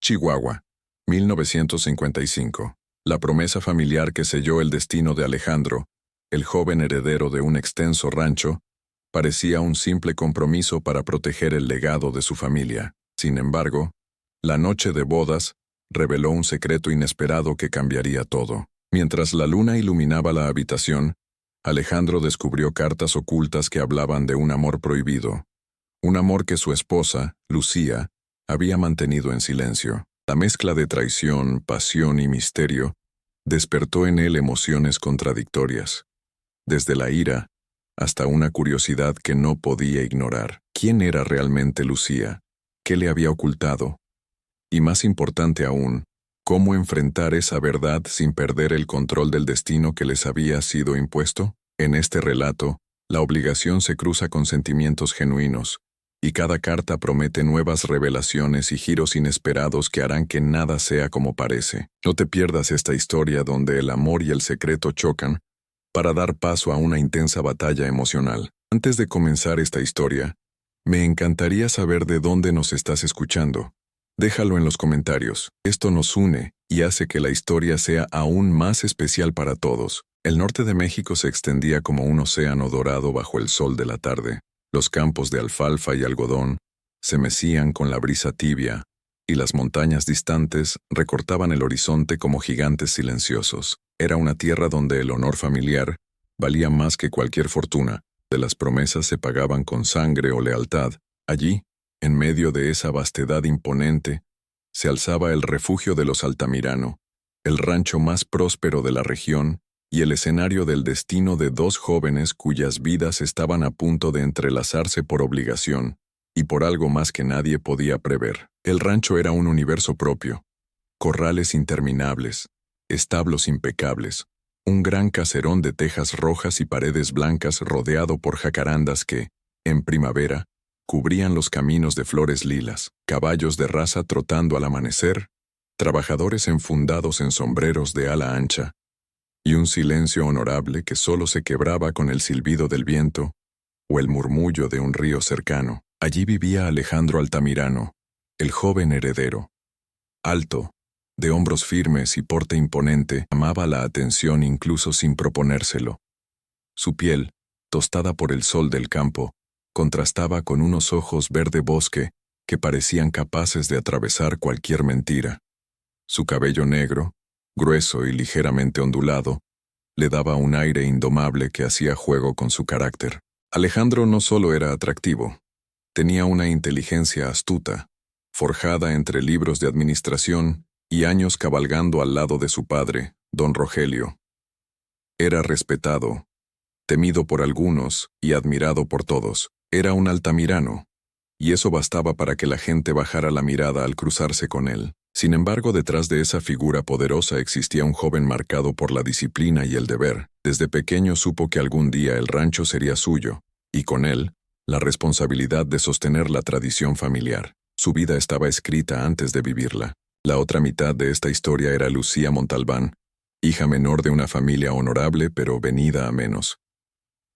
Chihuahua, 1955. La promesa familiar que selló el destino de Alejandro, el joven heredero de un extenso rancho, parecía un simple compromiso para proteger el legado de su familia. Sin embargo, la noche de bodas reveló un secreto inesperado que cambiaría todo. Mientras la luna iluminaba la habitación, Alejandro descubrió cartas ocultas que hablaban de un amor prohibido. Un amor que su esposa, Lucía, había mantenido en silencio. La mezcla de traición, pasión y misterio despertó en él emociones contradictorias, desde la ira hasta una curiosidad que no podía ignorar. ¿Quién era realmente Lucía? ¿Qué le había ocultado? Y más importante aún, ¿cómo enfrentar esa verdad sin perder el control del destino que les había sido impuesto? En este relato, la obligación se cruza con sentimientos genuinos, y cada carta promete nuevas revelaciones y giros inesperados que harán que nada sea como parece. No te pierdas esta historia donde el amor y el secreto chocan para dar paso a una intensa batalla emocional. Antes de comenzar esta historia, me encantaría saber de dónde nos estás escuchando. Déjalo en los comentarios. Esto nos une y hace que la historia sea aún más especial para todos. El norte de México se extendía como un océano dorado bajo el sol de la tarde. Los campos de alfalfa y algodón se mecían con la brisa tibia, y las montañas distantes recortaban el horizonte como gigantes silenciosos. Era una tierra donde el honor familiar valía más que cualquier fortuna. De las promesas se pagaban con sangre o lealtad. Allí, en medio de esa vastedad imponente, se alzaba el refugio de los Altamirano, el rancho más próspero de la región y el escenario del destino de dos jóvenes cuyas vidas estaban a punto de entrelazarse por obligación y por algo más que nadie podía prever. El rancho era un universo propio, corrales interminables, establos impecables, un gran caserón de tejas rojas y paredes blancas rodeado por jacarandas que, en primavera, cubrían los caminos de flores lilas, caballos de raza trotando al amanecer, trabajadores enfundados en sombreros de ala ancha, y un silencio honorable que solo se quebraba con el silbido del viento o el murmullo de un río cercano. Allí vivía Alejandro Altamirano, el joven heredero. Alto, de hombros firmes y porte imponente, llamaba la atención incluso sin proponérselo. Su piel, tostada por el sol del campo, contrastaba con unos ojos verde bosque que parecían capaces de atravesar cualquier mentira. Su cabello negro, grueso y ligeramente ondulado, le daba un aire indomable que hacía juego con su carácter. Alejandro no solo era atractivo, tenía una inteligencia astuta, forjada entre libros de administración y años cabalgando al lado de su padre, don Rogelio. Era respetado, temido por algunos y admirado por todos. Era un altamirano, y eso bastaba para que la gente bajara la mirada al cruzarse con él. Sin embargo, detrás de esa figura poderosa existía un joven marcado por la disciplina y el deber. Desde pequeño supo que algún día el rancho sería suyo, y con él, la responsabilidad de sostener la tradición familiar. Su vida estaba escrita antes de vivirla. La otra mitad de esta historia era Lucía Montalbán, hija menor de una familia honorable pero venida a menos.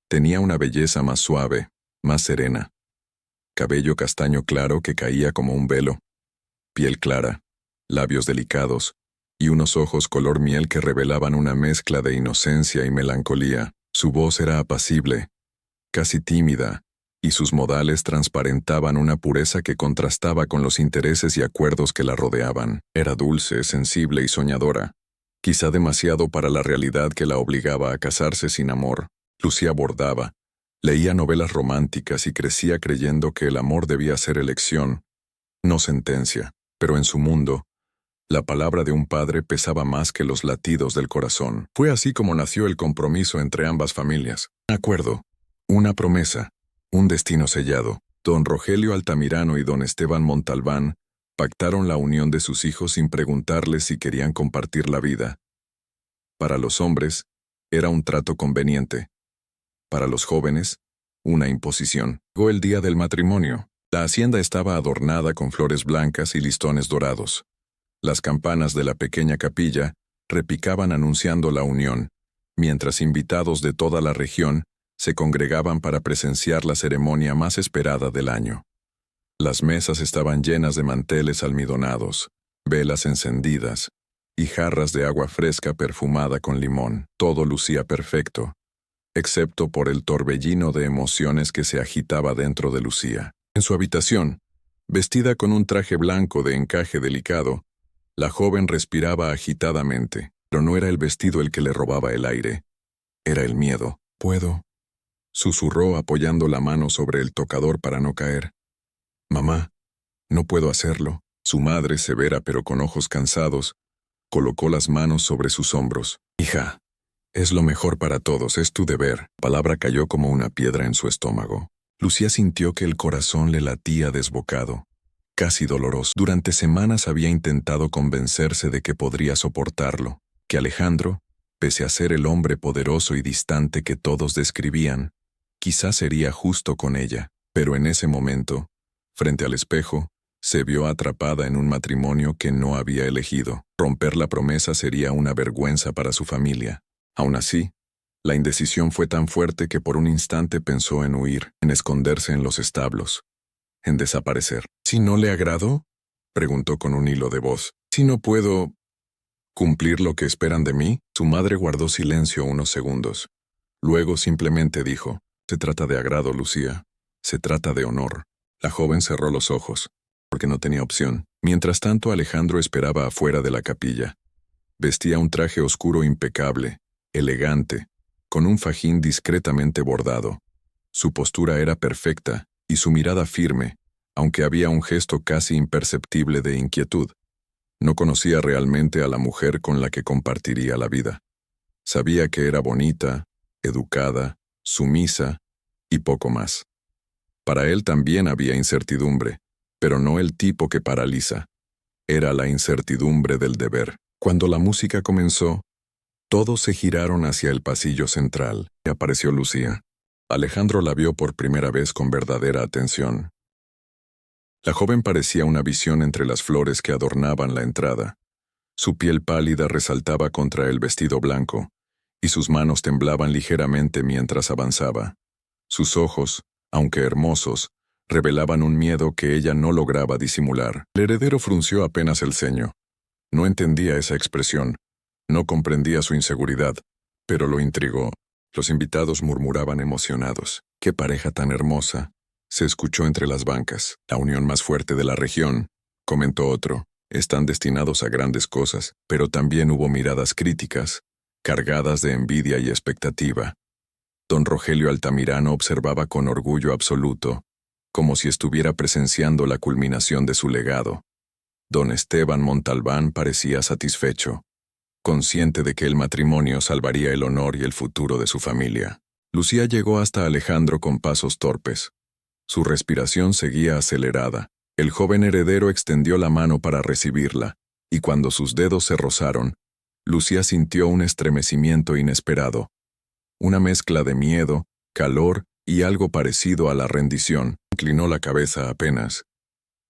Tenía una belleza más suave, más serena. Cabello castaño claro que caía como un velo, piel clara, labios delicados, y unos ojos color miel que revelaban una mezcla de inocencia y melancolía. Su voz era apacible, casi tímida, y sus modales transparentaban una pureza que contrastaba con los intereses y acuerdos que la rodeaban. Era dulce, sensible y soñadora, quizá demasiado para la realidad que la obligaba a casarse sin amor. Lucía bordaba, leía novelas románticas y crecía creyendo que el amor debía ser elección, no sentencia, pero en su mundo, la palabra de un padre pesaba más que los latidos del corazón. Fue así como nació el compromiso entre ambas familias. Un acuerdo, una promesa, un destino sellado. Don Rogelio Altamirano y don Esteban Montalbán pactaron la unión de sus hijos sin preguntarles si querían compartir la vida. Para los hombres, era un trato conveniente. Para los jóvenes, una imposición. Llegó el día del matrimonio. La hacienda estaba adornada con flores blancas y listones dorados. Las campanas de la pequeña capilla repicaban anunciando la unión, mientras invitados de toda la región se congregaban para presenciar la ceremonia más esperada del año. Las mesas estaban llenas de manteles almidonados, velas encendidas y jarras de agua fresca perfumada con limón. Todo lucía perfecto, excepto por el torbellino de emociones que se agitaba dentro de Lucía. En su habitación, vestida con un traje blanco de encaje delicado, la joven respiraba agitadamente, pero no era el vestido el que le robaba el aire, era el miedo. «¿Puedo?», susurró apoyando la mano sobre el tocador para no caer. «Mamá, no puedo hacerlo». Su madre, severa pero con ojos cansados, colocó las manos sobre sus hombros. «Hija, es lo mejor para todos, es tu deber». La palabra cayó como una piedra en su estómago. Lucía sintió que el corazón le latía desbocado, casi doloroso. Durante semanas había intentado convencerse de que podría soportarlo, que Alejandro, pese a ser el hombre poderoso y distante que todos describían, quizás sería justo con ella. Pero en ese momento, frente al espejo, se vio atrapada en un matrimonio que no había elegido. Romper la promesa sería una vergüenza para su familia. Aún así, la indecisión fue tan fuerte que por un instante pensó en huir, en esconderse en los establos, en desaparecer. «¿Si no le agrado?», preguntó con un hilo de voz. «¿Si no puedo cumplir lo que esperan de mí?». Su madre guardó silencio unos segundos. Luego simplemente dijo: «Se trata de agrado, Lucía. Se trata de honor». La joven cerró los ojos, porque no tenía opción. Mientras tanto, Alejandro esperaba afuera de la capilla. Vestía un traje oscuro impecable, elegante, con un fajín discretamente bordado. Su postura era perfecta y su mirada firme, aunque había un gesto casi imperceptible de inquietud. No conocía realmente a la mujer con la que compartiría la vida. Sabía que era bonita, educada, sumisa y poco más. Para él también había incertidumbre, pero no el tipo que paraliza. Era la incertidumbre del deber. Cuando la música comenzó, todos se giraron hacia el pasillo central y apareció Lucía. Alejandro la vio por primera vez con verdadera atención. La joven parecía una visión entre las flores que adornaban la entrada. Su piel pálida resaltaba contra el vestido blanco, y sus manos temblaban ligeramente mientras avanzaba. Sus ojos, aunque hermosos, revelaban un miedo que ella no lograba disimular. El heredero frunció apenas el ceño. No entendía esa expresión, no comprendía su inseguridad, pero lo intrigó. Los invitados murmuraban emocionados. «¡Qué pareja tan hermosa!», se escuchó entre las bancas. «La unión más fuerte de la región», comentó otro. «Están destinados a grandes cosas», pero también hubo miradas críticas, cargadas de envidia y expectativa. Don Rogelio Altamirano observaba con orgullo absoluto, como si estuviera presenciando la culminación de su legado. Don Esteban Montalbán parecía satisfecho, consciente de que el matrimonio salvaría el honor y el futuro de su familia. Lucía llegó hasta Alejandro con pasos torpes. Su respiración seguía acelerada. El joven heredero extendió la mano para recibirla, y cuando sus dedos se rozaron, Lucía sintió un estremecimiento inesperado. Una mezcla de miedo, calor y algo parecido a la rendición. Inclinó la cabeza apenas,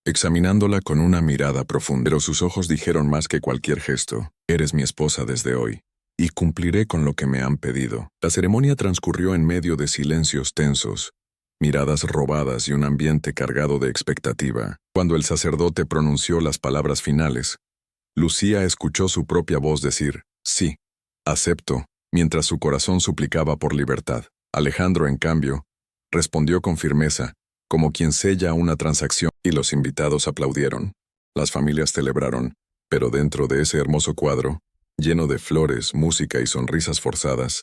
examinándola con una mirada profunda, pero sus ojos dijeron más que cualquier gesto: «Eres mi esposa desde hoy, y cumpliré con lo que me han pedido». La ceremonia transcurrió en medio de silencios tensos, miradas robadas y un ambiente cargado de expectativa. Cuando el sacerdote pronunció las palabras finales, Lucía escuchó su propia voz decir: «Sí, acepto», mientras su corazón suplicaba por libertad. Alejandro, en cambio, respondió con firmeza, como quien sella una transacción, y los invitados aplaudieron. Las familias celebraron, pero dentro de ese hermoso cuadro, lleno de flores, música y sonrisas forzadas,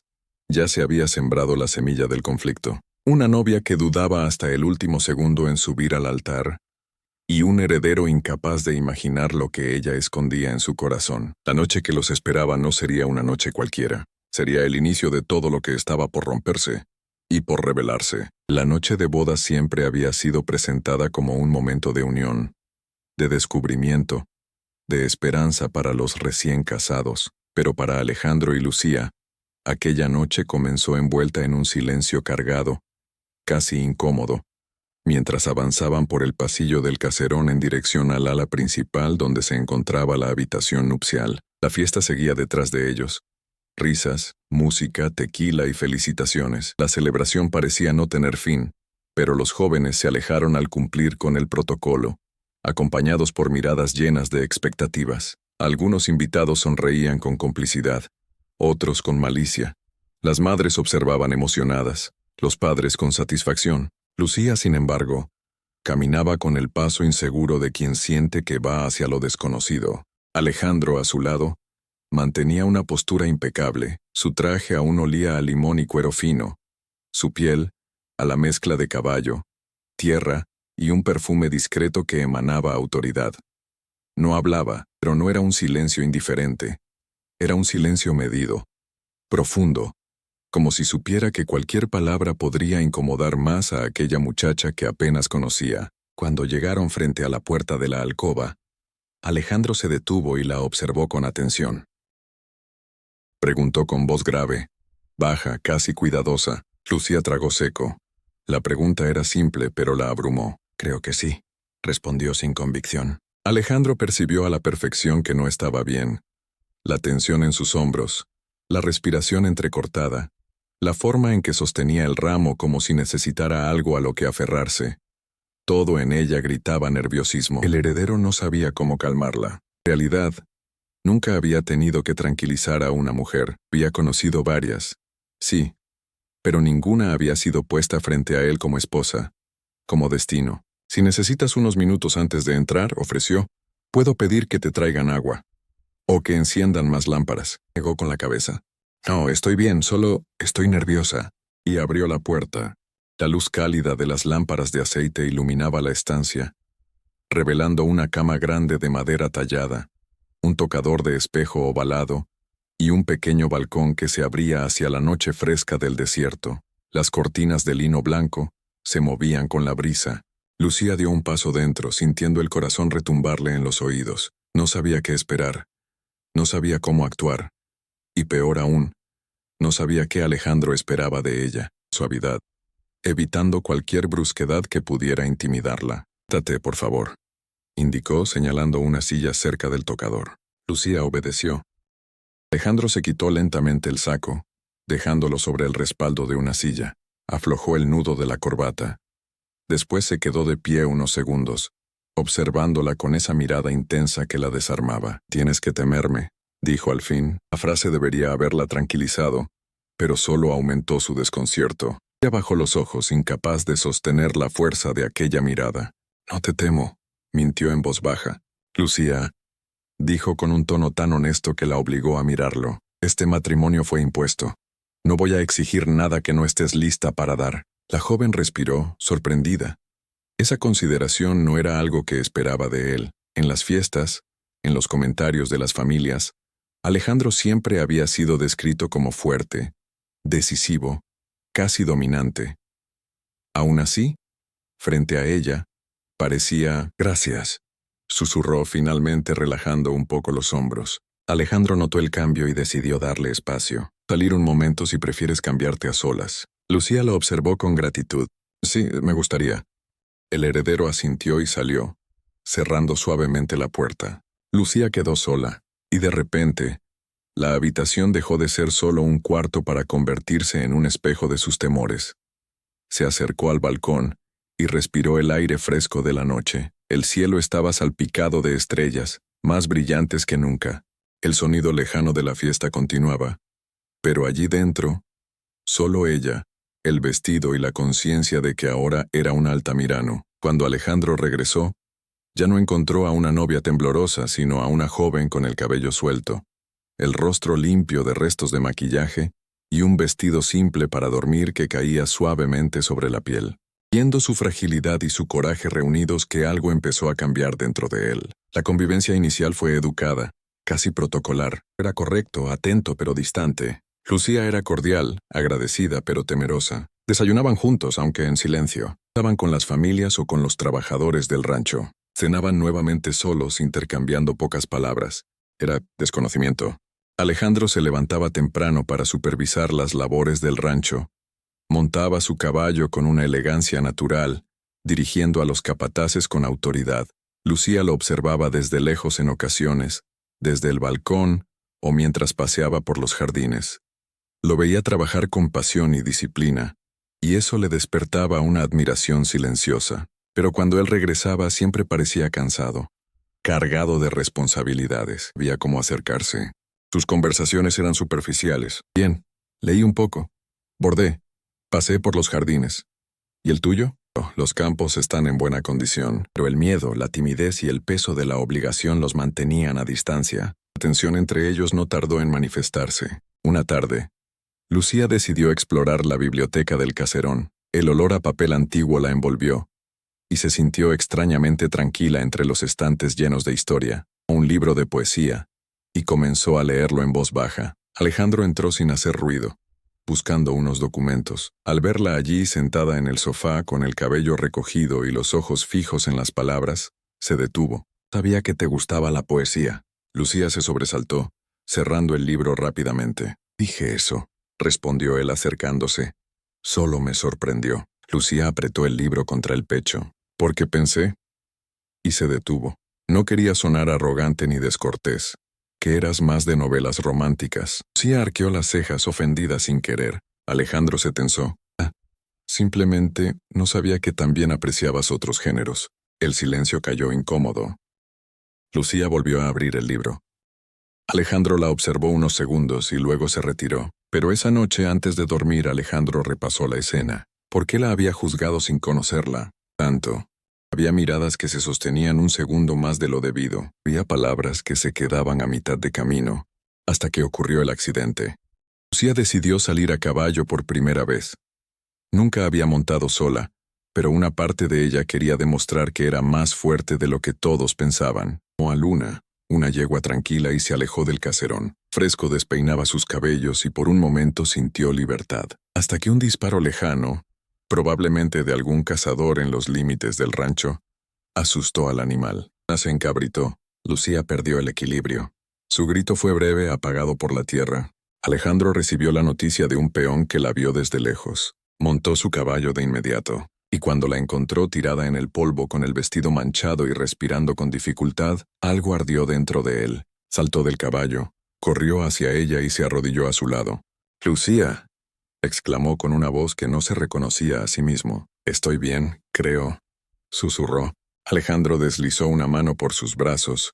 ya se había sembrado la semilla del conflicto. Una novia que dudaba hasta el último segundo en subir al altar, y un heredero incapaz de imaginar lo que ella escondía en su corazón. La noche que los esperaba no sería una noche cualquiera. Sería el inicio de todo lo que estaba por romperse y por revelarse. La noche de boda siempre había sido presentada como un momento de unión, de descubrimiento, de esperanza para los recién casados, pero para Alejandro y Lucía, aquella noche comenzó envuelta en un silencio cargado, casi incómodo, mientras avanzaban por el pasillo del caserón en dirección al ala principal donde se encontraba la habitación nupcial. La fiesta seguía detrás de ellos. Risas, música, tequila y felicitaciones. La celebración parecía no tener fin, pero los jóvenes se alejaron al cumplir con el protocolo, acompañados por miradas llenas de expectativas. Algunos invitados sonreían con complicidad, otros con malicia. Las madres observaban emocionadas, los padres con satisfacción. Lucía, sin embargo, caminaba con el paso inseguro de quien siente que va hacia lo desconocido. Alejandro, a su lado, mantenía una postura impecable. Su traje aún olía a limón y cuero fino, su piel a la mezcla de caballo, tierra y un perfume discreto que emanaba autoridad. No hablaba, pero no era un silencio indiferente. Era un silencio medido, profundo, como si supiera que cualquier palabra podría incomodar más a aquella muchacha que apenas conocía. Cuando llegaron frente a la puerta de la alcoba, Alejandro se detuvo y la observó con atención. Preguntó con voz grave, baja, casi cuidadosa. Lucía tragó seco. La pregunta era simple, pero la abrumó. «Creo que sí», respondió sin convicción. Alejandro percibió a la perfección que no estaba bien. La tensión en sus hombros, la respiración entrecortada, la forma en que sostenía el ramo como si necesitara algo a lo que aferrarse. Todo en ella gritaba nerviosismo. El heredero no sabía cómo calmarla. En realidad, nunca había tenido que tranquilizar a una mujer. Había conocido varias. Sí, pero ninguna había sido puesta frente a él como esposa, como destino. «Si necesitas unos minutos antes de entrar», ofreció, «puedo pedir que te traigan agua. O que enciendan más lámparas». Negó con la cabeza. «No, estoy bien, solo estoy nerviosa». Y abrió la puerta. La luz cálida de las lámparas de aceite iluminaba la estancia, revelando una cama grande de madera tallada, un tocador de espejo ovalado y un pequeño balcón que se abría hacia la noche fresca del desierto. Las cortinas de lino blanco se movían con la brisa. Lucía dio un paso dentro, sintiendo el corazón retumbarle en los oídos. No sabía qué esperar. No sabía cómo actuar. Y peor aún, no sabía qué Alejandro esperaba de ella. Suavidad, evitando cualquier brusquedad que pudiera intimidarla. «Siéntate, por favor», indicó, señalando una silla cerca del tocador. Lucía obedeció. Alejandro se quitó lentamente el saco, dejándolo sobre el respaldo de una silla. Aflojó el nudo de la corbata. Después se quedó de pie unos segundos, observándola con esa mirada intensa que la desarmaba. «Tienes que temerme», dijo al fin. La frase debería haberla tranquilizado, pero solo aumentó su desconcierto. Ella bajó los ojos, incapaz de sostener la fuerza de aquella mirada. «No te temo», mintió en voz baja. «Lucía», dijo con un tono tan honesto que la obligó a mirarlo, «este matrimonio fue impuesto. No voy a exigir nada que no estés lista para dar». La joven respiró, sorprendida. Esa consideración no era algo que esperaba de él. En las fiestas, en los comentarios de las familias, Alejandro siempre había sido descrito como fuerte, decisivo, casi dominante. Aún así, frente a ella, parecía «gracias», susurró finalmente relajando un poco los hombros. Alejandro notó el cambio y decidió darle espacio. «Salir un momento si prefieres cambiarte a solas». Lucía lo observó con gratitud. «Sí, me gustaría». El heredero asintió y salió, cerrando suavemente la puerta. Lucía quedó sola, y de repente, la habitación dejó de ser solo un cuarto para convertirse en un espejo de sus temores. Se acercó al balcón y respiró el aire fresco de la noche. El cielo estaba salpicado de estrellas, más brillantes que nunca. El sonido lejano de la fiesta continuaba, pero allí dentro, solo ella, el vestido y la conciencia de que ahora era un Altamirano. Cuando Alejandro regresó, ya no encontró a una novia temblorosa, sino a una joven con el cabello suelto, el rostro limpio de restos de maquillaje y un vestido simple para dormir que caía suavemente sobre la piel. Viendo su fragilidad y su coraje reunidos, que algo empezó a cambiar dentro de él. La convivencia inicial fue educada, casi protocolar. Era correcto, atento pero distante. Lucía era cordial, agradecida pero temerosa. Desayunaban juntos, aunque en silencio. Estaban con las familias o con los trabajadores del rancho. Cenaban nuevamente solos, intercambiando pocas palabras. Era desconocimiento. Alejandro se levantaba temprano para supervisar las labores del rancho. Montaba su caballo con una elegancia natural, dirigiendo a los capataces con autoridad. Lucía lo observaba desde lejos en ocasiones, desde el balcón o mientras paseaba por los jardines. Lo veía trabajar con pasión y disciplina, y eso le despertaba una admiración silenciosa. pero cuando él regresaba siempre parecía cansado, cargado de responsabilidades. Había cómo acercarse. Sus conversaciones eran superficiales. Bien, leí un poco. Bordé. Pasé por los jardines. ¿Y el tuyo? Oh, los campos están en buena condición, pero el miedo, la timidez y el peso de la obligación los mantenían a distancia. La tensión entre ellos no tardó en manifestarse. Una tarde, Lucía decidió explorar la biblioteca del caserón. El olor a papel antiguo la envolvió, y se sintió extrañamente tranquila entre los estantes llenos de historia, un libro de poesía, y comenzó a leerlo en voz baja. Alejandro entró sin hacer ruido, buscando unos documentos. Al verla allí sentada en el sofá con el cabello recogido y los ojos fijos en las palabras, se detuvo. Sabía que te gustaba la poesía. Lucía se sobresaltó, cerrando el libro rápidamente. Dije eso, respondió él acercándose. Solo me sorprendió. Lucía apretó el libro contra el pecho. Porque pensé, y se detuvo. No quería sonar arrogante ni descortés, que eras más de novelas románticas. Lucía arqueó las cejas ofendida sin querer. Alejandro se tensó. Simplemente no sabía que también apreciabas otros géneros. El silencio cayó incómodo. Lucía volvió a abrir el libro. Alejandro la observó unos segundos y luego se retiró. Pero esa noche, antes de dormir, Alejandro repasó la escena. ¿Por qué la había juzgado sin conocerla tanto? Había miradas que se sostenían un segundo más de lo debido. Había palabras que se quedaban a mitad de camino, hasta que ocurrió el accidente. Lucía decidió salir a caballo por primera vez. Nunca había montado sola, pero una parte de ella quería demostrar que era más fuerte de lo que todos pensaban. Tomó a Luna, una yegua tranquila, y se alejó del caserón. Fresco despeinaba sus cabellos y por un momento sintió libertad. Hasta que un disparo lejano, probablemente de algún cazador en los límites del rancho, asustó al animal. Se encabritó. Lucía perdió el equilibrio. Su grito fue breve, apagado por la tierra. Alejandro recibió la noticia de un peón que la vio desde lejos. Montó su caballo de inmediato, y cuando la encontró tirada en el polvo con el vestido manchado y respirando con dificultad, algo ardió dentro de él. Saltó del caballo, corrió hacia ella y se arrodilló a su lado. «Lucía», exclamó con una voz que no se reconocía a sí mismo. «Estoy bien, creo», susurró. Alejandro deslizó una mano por sus brazos,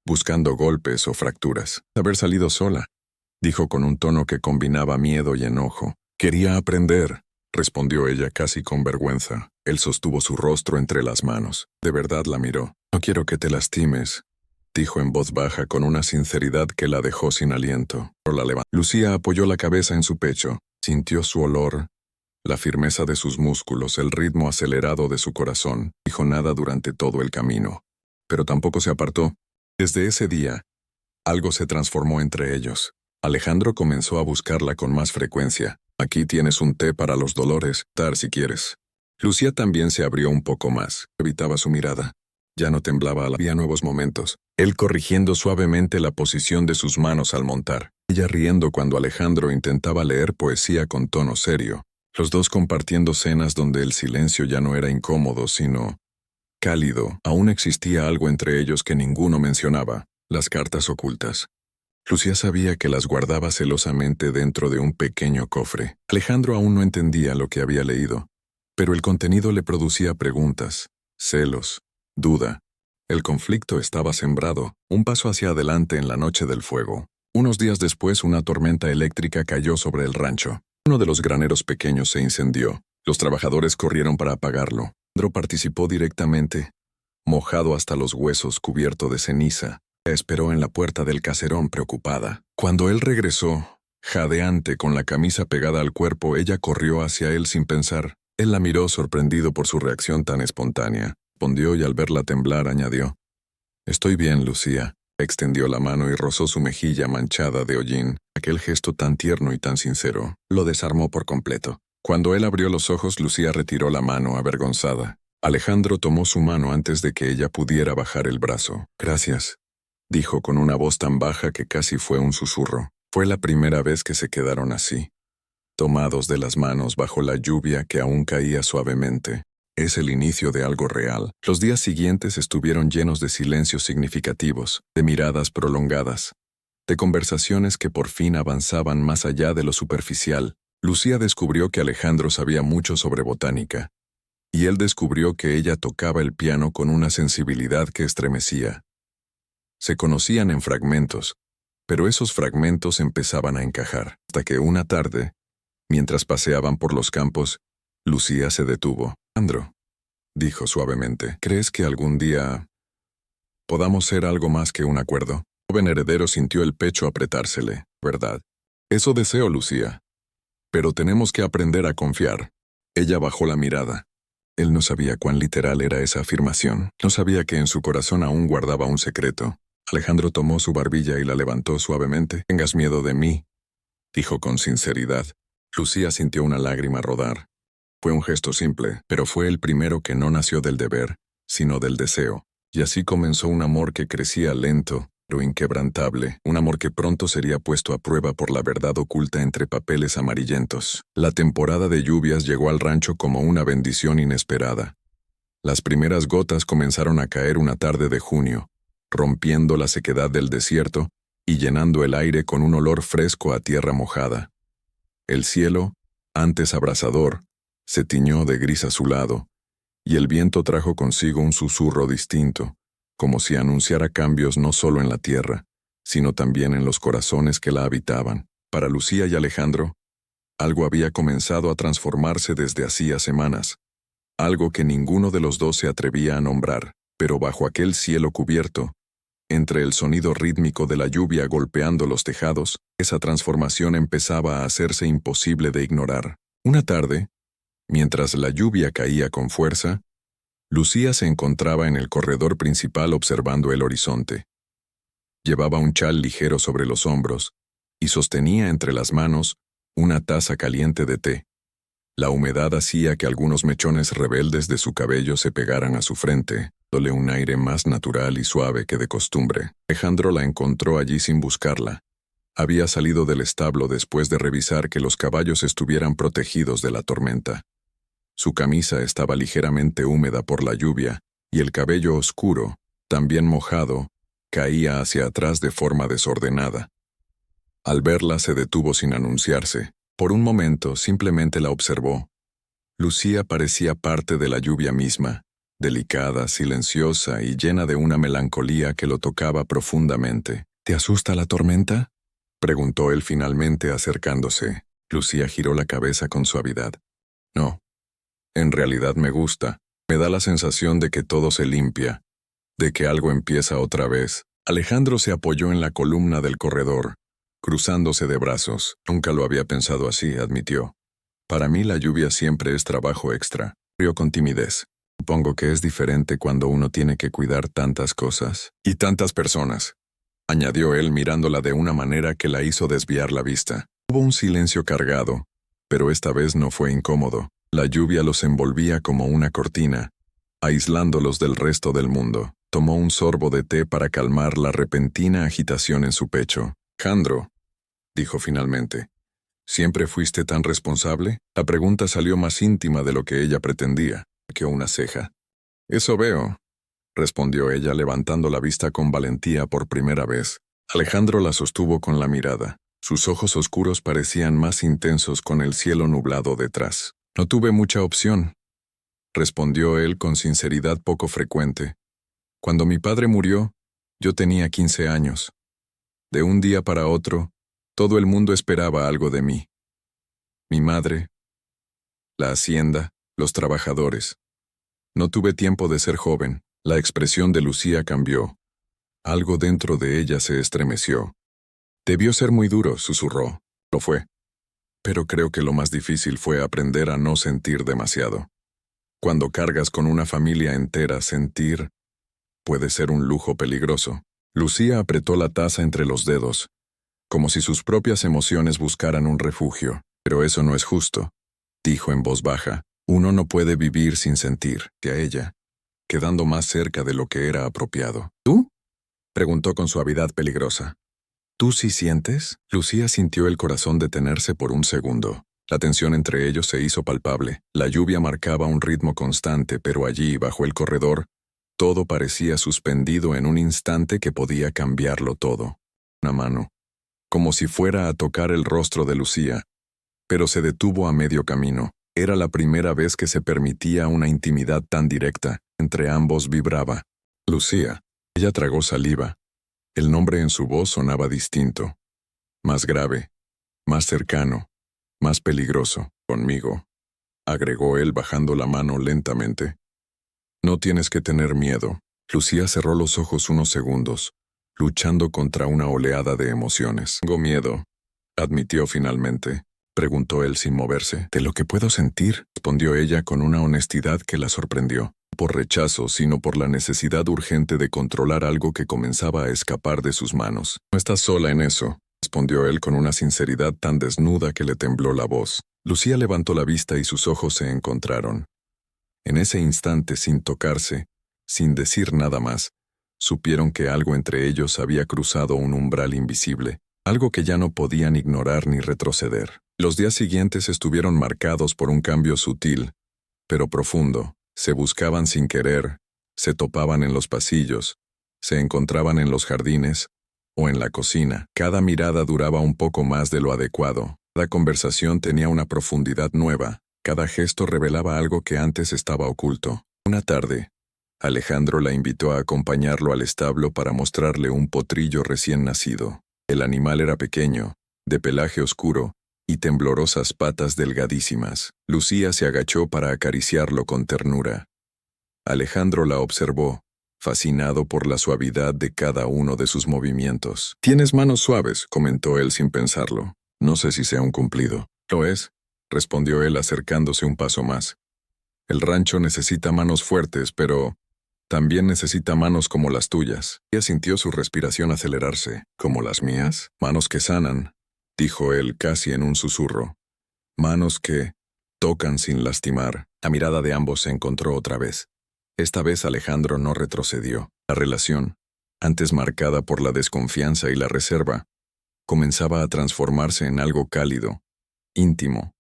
buscando golpes o fracturas. «Haber salido sola», dijo con un tono que combinaba miedo y enojo. «Quería aprender», respondió ella casi con vergüenza. Él sostuvo su rostro entre las manos. De verdad la miró. «No quiero que te lastimes», dijo en voz baja con una sinceridad que la dejó sin aliento. La levantó. Lucía apoyó la cabeza en su pecho. Sintió su olor, la firmeza de sus músculos, el ritmo acelerado de su corazón. Dijo nada durante todo el camino, pero tampoco se apartó. Desde ese día, algo se transformó entre ellos. Alejandro comenzó a buscarla con más frecuencia. «Aquí tienes un té para los dolores, dar si quieres». Lucía también se abrió un poco más. Evitaba su mirada. Ya no temblaba. Había nuevos momentos. Él corrigiendo suavemente la posición de sus manos al montar. Ella riendo cuando Alejandro intentaba leer poesía con tono serio. Los dos compartiendo cenas donde el silencio ya no era incómodo, sino cálido. Aún existía algo entre ellos que ninguno mencionaba: las cartas ocultas. Lucía sabía que las guardaba celosamente dentro de un pequeño cofre. Alejandro aún no entendía lo que había leído, pero el contenido le producía preguntas, celos, duda. El conflicto estaba sembrado. Un paso hacia adelante en la noche del fuego. Unos días después, una tormenta eléctrica cayó sobre el rancho. Uno de los graneros pequeños se incendió. Los trabajadores corrieron para apagarlo. Alejandro participó directamente, mojado hasta los huesos, cubierto de ceniza. Esperó en la puerta del caserón preocupada. Cuando él regresó, jadeante con la camisa pegada al cuerpo, ella corrió hacia él sin pensar. Él la miró sorprendido por su reacción tan espontánea. Respondió y al verla temblar añadió: «Estoy bien, Lucía». Extendió la mano y rozó su mejilla manchada de hollín. Aquel gesto tan tierno y tan sincero lo desarmó por completo. Cuando él abrió los ojos, Lucía retiró la mano avergonzada. Alejandro tomó su mano antes de que ella pudiera bajar el brazo. «Gracias», dijo con una voz tan baja que casi fue un susurro. Fue la primera vez que se quedaron así, tomados de las manos bajo la lluvia que aún caía suavemente. Es el inicio de algo real. Los días siguientes estuvieron llenos de silencios significativos, de miradas prolongadas, de conversaciones que por fin avanzaban más allá de lo superficial. Lucía descubrió que Alejandro sabía mucho sobre botánica, y él descubrió que ella tocaba el piano con una sensibilidad que estremecía. Se conocían en fragmentos, pero esos fragmentos empezaban a encajar, hasta que una tarde, mientras paseaban por los campos, Lucía se detuvo. «Alejandro», dijo suavemente, «¿crees que algún día podamos ser algo más que un acuerdo?» El joven heredero sintió el pecho apretársele. «¿Verdad? Eso deseo, Lucía. Pero tenemos que aprender a confiar». Ella bajó la mirada. Él no sabía cuán literal era esa afirmación. No sabía que en su corazón aún guardaba un secreto. Alejandro tomó su barbilla y la levantó suavemente. «Tengas miedo de mí», dijo con sinceridad. Lucía sintió una lágrima rodar. Fue un gesto simple, pero fue el primero que no nació del deber, sino del deseo. Y así comenzó un amor que crecía lento, pero inquebrantable, un amor que pronto sería puesto a prueba por la verdad oculta entre papeles amarillentos. La temporada de lluvias llegó al rancho como una bendición inesperada. Las primeras gotas comenzaron a caer una tarde de junio, rompiendo la sequedad del desierto y llenando el aire con un olor fresco a tierra mojada. El cielo, antes abrasador, se tiñó de gris azulado, y el viento trajo consigo un susurro distinto, como si anunciara cambios no solo en la tierra, sino también en los corazones que la habitaban. Para Lucía y Alejandro, algo había comenzado a transformarse desde hacía semanas, algo que ninguno de los dos se atrevía a nombrar, pero bajo aquel cielo cubierto, entre el sonido rítmico de la lluvia golpeando los tejados, esa transformación empezaba a hacerse imposible de ignorar. Una tarde, mientras la lluvia caía con fuerza, Lucía se encontraba en el corredor principal observando el horizonte. Llevaba un chal ligero sobre los hombros y sostenía entre las manos una taza caliente de té. La humedad hacía que algunos mechones rebeldes de su cabello se pegaran a su frente, dándole un aire más natural y suave que de costumbre. Alejandro la encontró allí sin buscarla. Había salido del establo después de revisar que los caballos estuvieran protegidos de la tormenta. Su camisa estaba ligeramente húmeda por la lluvia, y el cabello oscuro, también mojado, caía hacia atrás de forma desordenada. Al verla se detuvo sin anunciarse. Por un momento simplemente la observó. Lucía parecía parte de la lluvia misma, delicada, silenciosa y llena de una melancolía que lo tocaba profundamente. «¿Te asusta la tormenta?», preguntó él finalmente acercándose. Lucía giró la cabeza con suavidad. «No. En realidad me gusta. Me da la sensación de que todo se limpia, de que algo empieza otra vez». Alejandro se apoyó en la columna del corredor, cruzándose de brazos. «Nunca lo había pensado así», admitió. «Para mí la lluvia siempre es trabajo extra». Rió con timidez. «Supongo que es diferente cuando uno tiene que cuidar tantas cosas y tantas personas», añadió él mirándola de una manera que la hizo desviar la vista. Hubo un silencio cargado, pero esta vez no fue incómodo. La lluvia los envolvía como una cortina, aislándolos del resto del mundo. Tomó un sorbo de té para calmar la repentina agitación en su pecho. «Alejandro», dijo finalmente, «¿siempre fuiste tan responsable?» La pregunta salió más íntima de lo que ella pretendía, que una ceja. «Eso veo», respondió ella levantando la vista con valentía por primera vez. Alejandro la sostuvo con la mirada. Sus ojos oscuros parecían más intensos con el cielo nublado detrás. «No tuve mucha opción», respondió él con sinceridad poco frecuente. «Cuando mi padre murió, yo tenía 15 años. De un día para otro, todo el mundo esperaba algo de mí. Mi madre, la hacienda, los trabajadores. No tuve tiempo de ser joven». La expresión de Lucía cambió. Algo dentro de ella se estremeció. «Debió ser muy duro», susurró. «Lo fue. Pero creo que lo más difícil fue aprender a no sentir demasiado. Cuando cargas con una familia entera, sentir puede ser un lujo peligroso». Lucía apretó la taza entre los dedos, como si sus propias emociones buscaran un refugio. «Pero eso no es justo», dijo en voz baja. «Uno no puede vivir sin sentir», que a ella, quedando más cerca de lo que era apropiado. «¿Tú?», preguntó con suavidad peligrosa. «¿Tú sí sientes?». Lucía sintió el corazón detenerse por un segundo. La tensión entre ellos se hizo palpable. La lluvia marcaba un ritmo constante, pero allí, bajo el corredor, todo parecía suspendido en un instante que podía cambiarlo todo. Una mano, como si fuera a tocar el rostro de Lucía, pero se detuvo a medio camino. Era la primera vez que se permitía una intimidad tan directa. Entre ambos vibraba. Lucía. Ella tragó saliva. El nombre en su voz sonaba distinto. Más grave. Más cercano. Más peligroso. Conmigo. Agregó él bajando la mano lentamente. No tienes que tener miedo. Lucía cerró los ojos unos segundos, luchando contra una oleada de emociones. Tengo miedo, admitió finalmente. Preguntó él sin moverse. De lo que puedo sentir, respondió ella con una honestidad que la sorprendió. No por rechazo, sino por la necesidad urgente de controlar algo que comenzaba a escapar de sus manos. No estás sola en eso, respondió él con una sinceridad tan desnuda que le tembló la voz. Lucía levantó la vista y sus ojos se encontraron. En ese instante, sin tocarse, sin decir nada más, supieron que algo entre ellos había cruzado un umbral invisible, algo que ya no podían ignorar ni retroceder. Los días siguientes estuvieron marcados por un cambio sutil, pero profundo. Se buscaban sin querer, se topaban en los pasillos, se encontraban en los jardines o en la cocina. Cada mirada duraba un poco más de lo adecuado. Cada conversación tenía una profundidad nueva. Cada gesto revelaba algo que antes estaba oculto. Una tarde, Alejandro la invitó a acompañarlo al establo para mostrarle un potrillo recién nacido. El animal era pequeño, de pelaje oscuro y temblorosas patas delgadísimas. Lucía se agachó para acariciarlo con ternura. Alejandro la observó, fascinado por la suavidad de cada uno de sus movimientos. «Tienes manos suaves», comentó él sin pensarlo. «No sé si sea un cumplido». «Lo es», respondió él acercándose un paso más. «El rancho necesita manos fuertes, pero también necesita manos como las tuyas». Ella sintió su respiración acelerarse. «¿Como las mías? Manos que sanan», dijo él casi en un susurro. «Manos que tocan sin lastimar». La mirada de ambos se encontró otra vez. Esta vez Alejandro no retrocedió. La relación, antes marcada por la desconfianza y la reserva, comenzaba a transformarse en algo cálido, íntimo,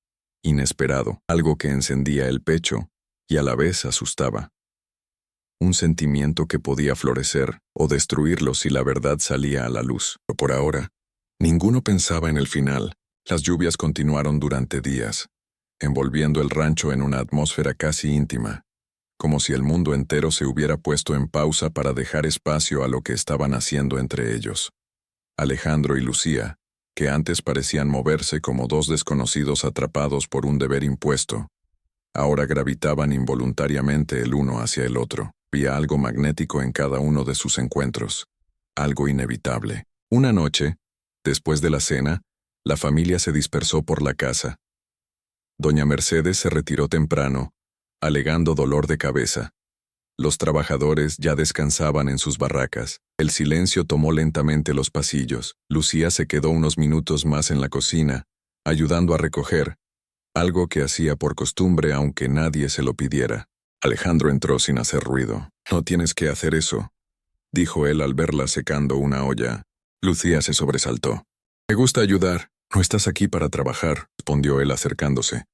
inesperado, algo que encendía el pecho y a la vez asustaba. Un sentimiento que podía florecer o destruirlo si la verdad salía a la luz. Pero por ahora, ninguno pensaba en el final. Las lluvias continuaron durante días, envolviendo el rancho en una atmósfera casi íntima, como si el mundo entero se hubiera puesto en pausa para dejar espacio a lo que estaban haciendo entre ellos. Alejandro y Lucía, que antes parecían moverse como dos desconocidos atrapados por un deber impuesto, ahora gravitaban involuntariamente el uno hacia el otro. Había algo magnético en cada uno de sus encuentros, algo inevitable. Una noche, después de la cena, la familia se dispersó por la casa. Doña Mercedes se retiró temprano, alegando dolor de cabeza. Los trabajadores ya descansaban en sus barracas. El silencio tomó lentamente los pasillos. Lucía se quedó unos minutos más en la cocina, ayudando a recoger, algo que hacía por costumbre aunque nadie se lo pidiera. Alejandro entró sin hacer ruido. «No tienes que hacer eso», dijo él al verla secando una olla. Lucía se sobresaltó. «Me gusta ayudar. No estás aquí para trabajar», respondió él acercándose.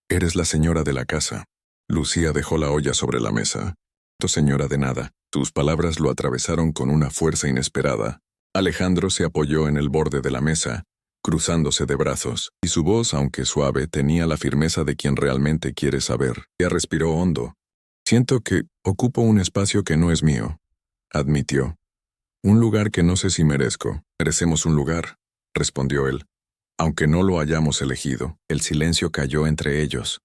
«Eres la señora de la casa». Lucía dejó la olla sobre la mesa. «No, señora de nada». Sus palabras lo atravesaron con una fuerza inesperada. Alejandro se apoyó en el borde de la mesa, cruzándose de brazos, y su voz, aunque suave, tenía la firmeza de quien realmente quiere saber. Ella respiró hondo. «Siento que ocupo un espacio que no es mío», admitió. «Un lugar que no sé si merezco». «Merecemos un lugar», respondió él, «aunque no lo hayamos elegido». El silencio cayó entre ellos,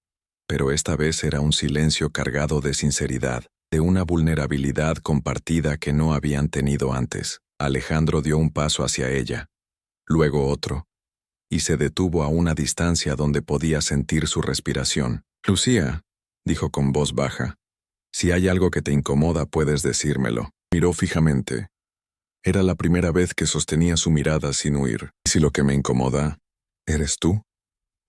pero esta vez era un silencio cargado de sinceridad, de una vulnerabilidad compartida que no habían tenido antes. Alejandro dio un paso hacia ella, luego otro, y se detuvo a una distancia donde podía sentir su respiración. «Lucía», dijo con voz baja, «si hay algo que te incomoda puedes decírmelo». Miró fijamente. Era la primera vez que sostenía su mirada sin huir. «¿Y si lo que me incomoda eres tú?»,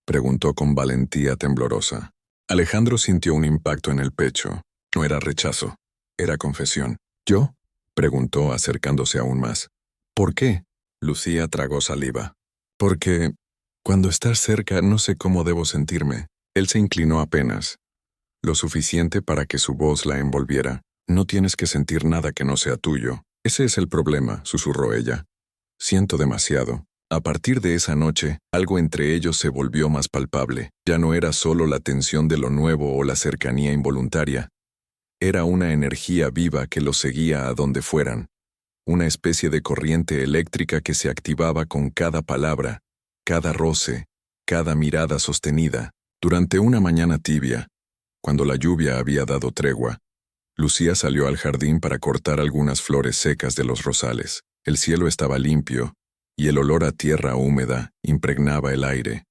preguntó con valentía temblorosa. Alejandro sintió un impacto en el pecho. No era rechazo, era confesión. «¿Yo?», preguntó acercándose aún más. «¿Por qué?». Lucía tragó saliva. «Porque cuando estás cerca no sé cómo debo sentirme». Él se inclinó apenas, lo suficiente para que su voz la envolviera. «No tienes que sentir nada que no sea tuyo». «Ese es el problema», susurró ella. «Siento demasiado». A partir de esa noche, algo entre ellos se volvió más palpable. Ya no era solo la tensión de lo nuevo o la cercanía involuntaria. Era una energía viva que los seguía a donde fueran. Una especie de corriente eléctrica que se activaba con cada palabra, cada roce, cada mirada sostenida. Durante una mañana tibia, cuando la lluvia había dado tregua, Lucía salió al jardín para cortar algunas flores secas de los rosales. El cielo estaba limpio, y el olor a tierra húmeda impregnaba el aire.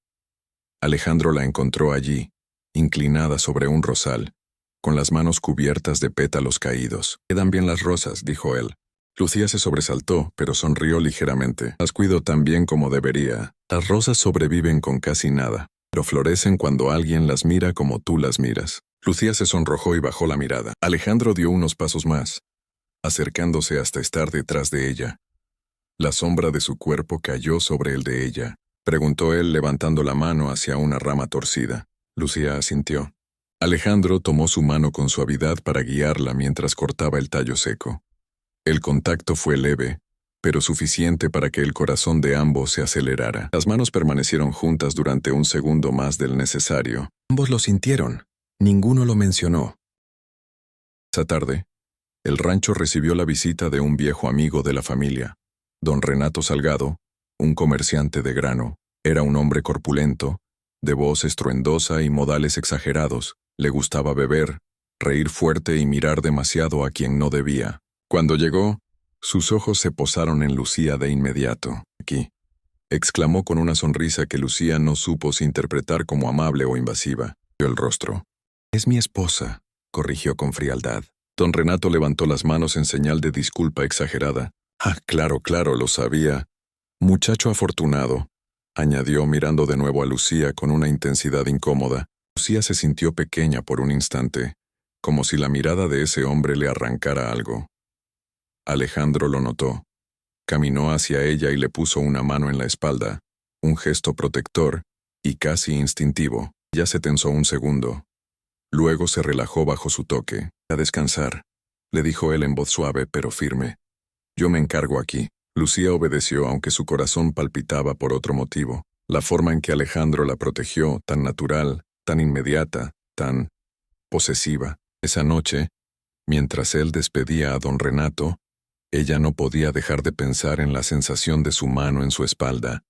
Alejandro la encontró allí, inclinada sobre un rosal, con las manos cubiertas de pétalos caídos. «Quedan bien las rosas», dijo él. Lucía se sobresaltó, pero sonrió ligeramente. «Las cuido tan bien como debería. Las rosas sobreviven con casi nada, pero florecen cuando alguien las mira como tú las miras». Lucía se sonrojó y bajó la mirada. Alejandro dio unos pasos más, acercándose hasta estar detrás de ella. La sombra de su cuerpo cayó sobre el de ella. Preguntó él levantando la mano hacia una rama torcida. Lucía asintió. Alejandro tomó su mano con suavidad para guiarla mientras cortaba el tallo seco. El contacto fue leve, pero suficiente para que el corazón de ambos se acelerara. Las manos permanecieron juntas durante un segundo más del necesario. Ambos lo sintieron. Ninguno lo mencionó. Esa tarde, el rancho recibió la visita de un viejo amigo de la familia, don Renato Salgado, un comerciante de grano. Era un hombre corpulento, de voz estruendosa y modales exagerados. Le gustaba beber, reír fuerte y mirar demasiado a quien no debía. Cuando llegó, sus ojos se posaron en Lucía de inmediato. «Aquí», exclamó con una sonrisa que Lucía no supo si interpretar como amable o invasiva. Vio el rostro. «Es mi esposa», corrigió con frialdad. Don Renato levantó las manos en señal de disculpa exagerada. «Ah, claro, lo sabía. Muchacho afortunado», añadió mirando de nuevo a Lucía con una intensidad incómoda. Lucía se sintió pequeña por un instante, como si la mirada de ese hombre le arrancara algo. Alejandro lo notó. Caminó hacia ella y le puso una mano en la espalda, un gesto protector y casi instintivo. Ya se tensó un segundo. Luego se relajó bajo su toque. «A descansar», le dijo él en voz suave pero firme. «Yo me encargo aquí». Lucía obedeció aunque su corazón palpitaba por otro motivo. La forma en que Alejandro la protegió, tan natural, tan inmediata, tan posesiva. Esa noche, mientras él despedía a don Renato, ella no podía dejar de pensar en la sensación de su mano en su espalda,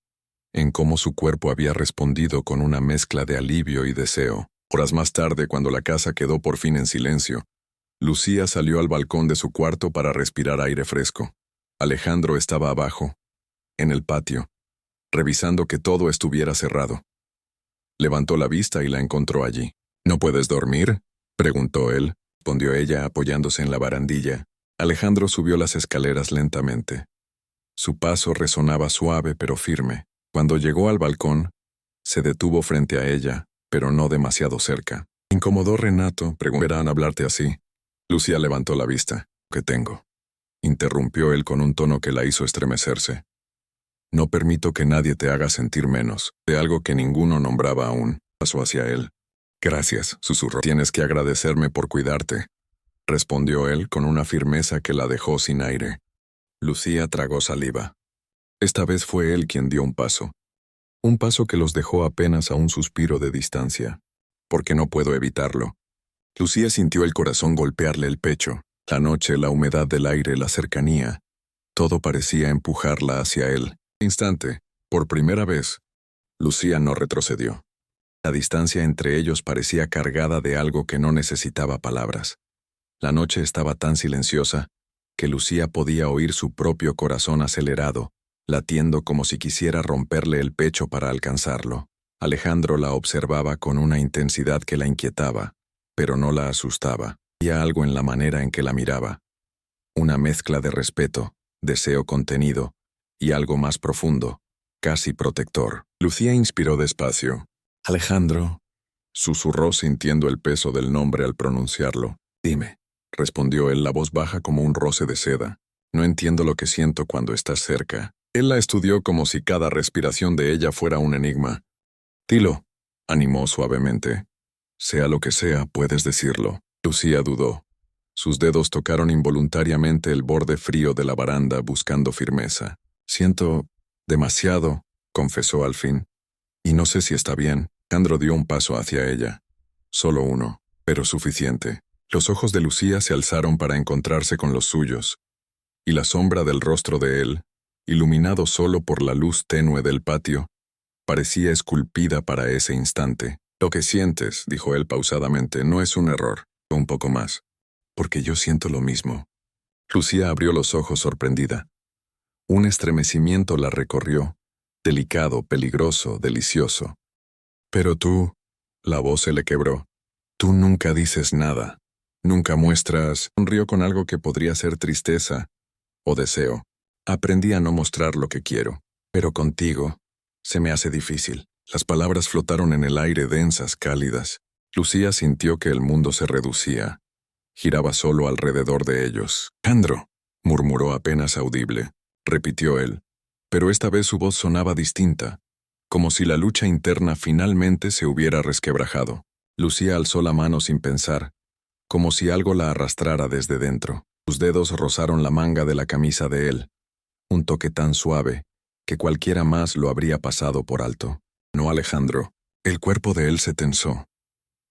en cómo su cuerpo había respondido con una mezcla de alivio y deseo. Horas más tarde, cuando la casa quedó por fin en silencio, Lucía salió al balcón de su cuarto para respirar aire fresco. Alejandro estaba abajo, en el patio, revisando que todo estuviera cerrado. Levantó la vista y la encontró allí. «¿No puedes dormir?», preguntó él. Respondió ella apoyándose en la barandilla. Alejandro subió las escaleras lentamente. Su paso resonaba suave pero firme. Cuando llegó al balcón, se detuvo frente a ella, pero no demasiado cerca. «¿Incomodó Renato? ¿Verán hablarte así?» Lucía levantó la vista. «¿Qué tengo?», interrumpió él con un tono que la hizo estremecerse. «No permito que nadie te haga sentir menos», de algo que ninguno nombraba aún. Pasó hacia él. «Gracias», susurró. «Tienes que agradecerme por cuidarte», respondió él con una firmeza que la dejó sin aire. Lucía tragó saliva. Esta vez fue él quien dio un paso que los dejó apenas a un suspiro de distancia. «¿Por qué no puedo evitarlo?». Lucía sintió el corazón golpearle el pecho. La noche, la humedad del aire, la cercanía. Todo parecía empujarla hacia él. Instante, por primera vez, Lucía no retrocedió. La distancia entre ellos parecía cargada de algo que no necesitaba palabras. La noche estaba tan silenciosa que Lucía podía oír su propio corazón acelerado, latiendo como si quisiera romperle el pecho para alcanzarlo. Alejandro la observaba con una intensidad que la inquietaba, pero no la asustaba. Había algo en la manera en que la miraba. Una mezcla de respeto, deseo contenido y algo más profundo, casi protector. Lucía inspiró despacio. «Alejandro», susurró sintiendo el peso del nombre al pronunciarlo. «Dime», respondió él, la voz baja como un roce de seda. «No entiendo lo que siento cuando estás cerca». Él la estudió como si cada respiración de ella fuera un enigma. «Dilo», animó suavemente. «Sea lo que sea, puedes decirlo». Lucía dudó. Sus dedos tocaron involuntariamente el borde frío de la baranda buscando firmeza. «Siento Demasiado, confesó al fin. Y no sé si está bien. Alejandro dio un paso hacia ella. Solo uno, pero suficiente. Los ojos de Lucía se alzaron para encontrarse con los suyos, y la sombra del rostro de él, iluminado solo por la luz tenue del patio, parecía esculpida para ese instante. Lo que sientes, dijo él pausadamente, no es un error, un poco más. Porque yo siento lo mismo. Lucía abrió los ojos sorprendida. Un estremecimiento la recorrió, delicado, peligroso, delicioso. Pero tú, la voz se le quebró. Tú nunca dices nada. Nunca muestras. Sonrió con algo que podría ser tristeza o deseo. Aprendí a no mostrar lo que quiero. Pero contigo, se me hace difícil. Las palabras flotaron en el aire densas, cálidas. Lucía sintió que el mundo se reducía. Giraba solo alrededor de ellos. Alejandro, murmuró apenas audible. Repitió él. Pero esta vez su voz sonaba distinta, como si la lucha interna finalmente se hubiera resquebrajado. Lucía alzó la mano sin pensar, como si algo la arrastrara desde dentro. Sus dedos rozaron la manga de la camisa de él, un toque tan suave que cualquiera más lo habría pasado por alto. No, Alejandro. El cuerpo de él se tensó.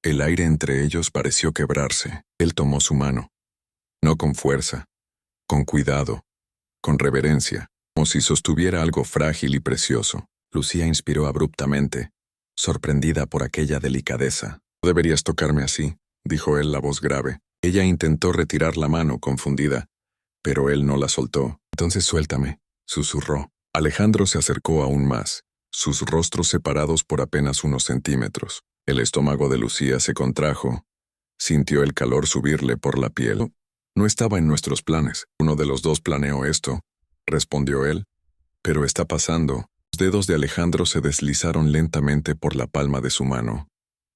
El aire entre ellos pareció quebrarse. Él tomó su mano. No con fuerza, con cuidado, con reverencia, como si sostuviera algo frágil y precioso. Lucía inspiró abruptamente, sorprendida por aquella delicadeza. No deberías tocarme así, dijo él, la voz grave. Ella intentó retirar la mano, confundida, pero él no la soltó. Entonces suéltame, susurró. Alejandro se acercó aún más, sus rostros separados por apenas unos centímetros. El estómago de Lucía se contrajo. Sintió el calor subirle por la piel. No estaba en nuestros planes. Uno de los dos planeó esto, respondió él. Pero está pasando. Los dedos de Alejandro se deslizaron lentamente por la palma de su mano,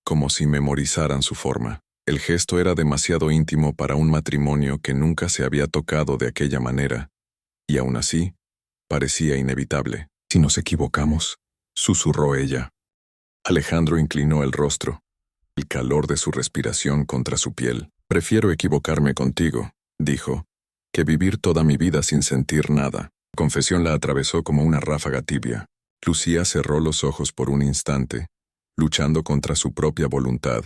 como si memorizaran su forma. El gesto era demasiado íntimo para un matrimonio que nunca se había tocado de aquella manera, y aún así, parecía inevitable. Si nos equivocamos, susurró ella. Alejandro inclinó el rostro, el calor de su respiración contra su piel. Prefiero equivocarme contigo, dijo, que vivir toda mi vida sin sentir nada. La confesión la atravesó como una ráfaga tibia. Lucía cerró los ojos por un instante, luchando contra su propia voluntad,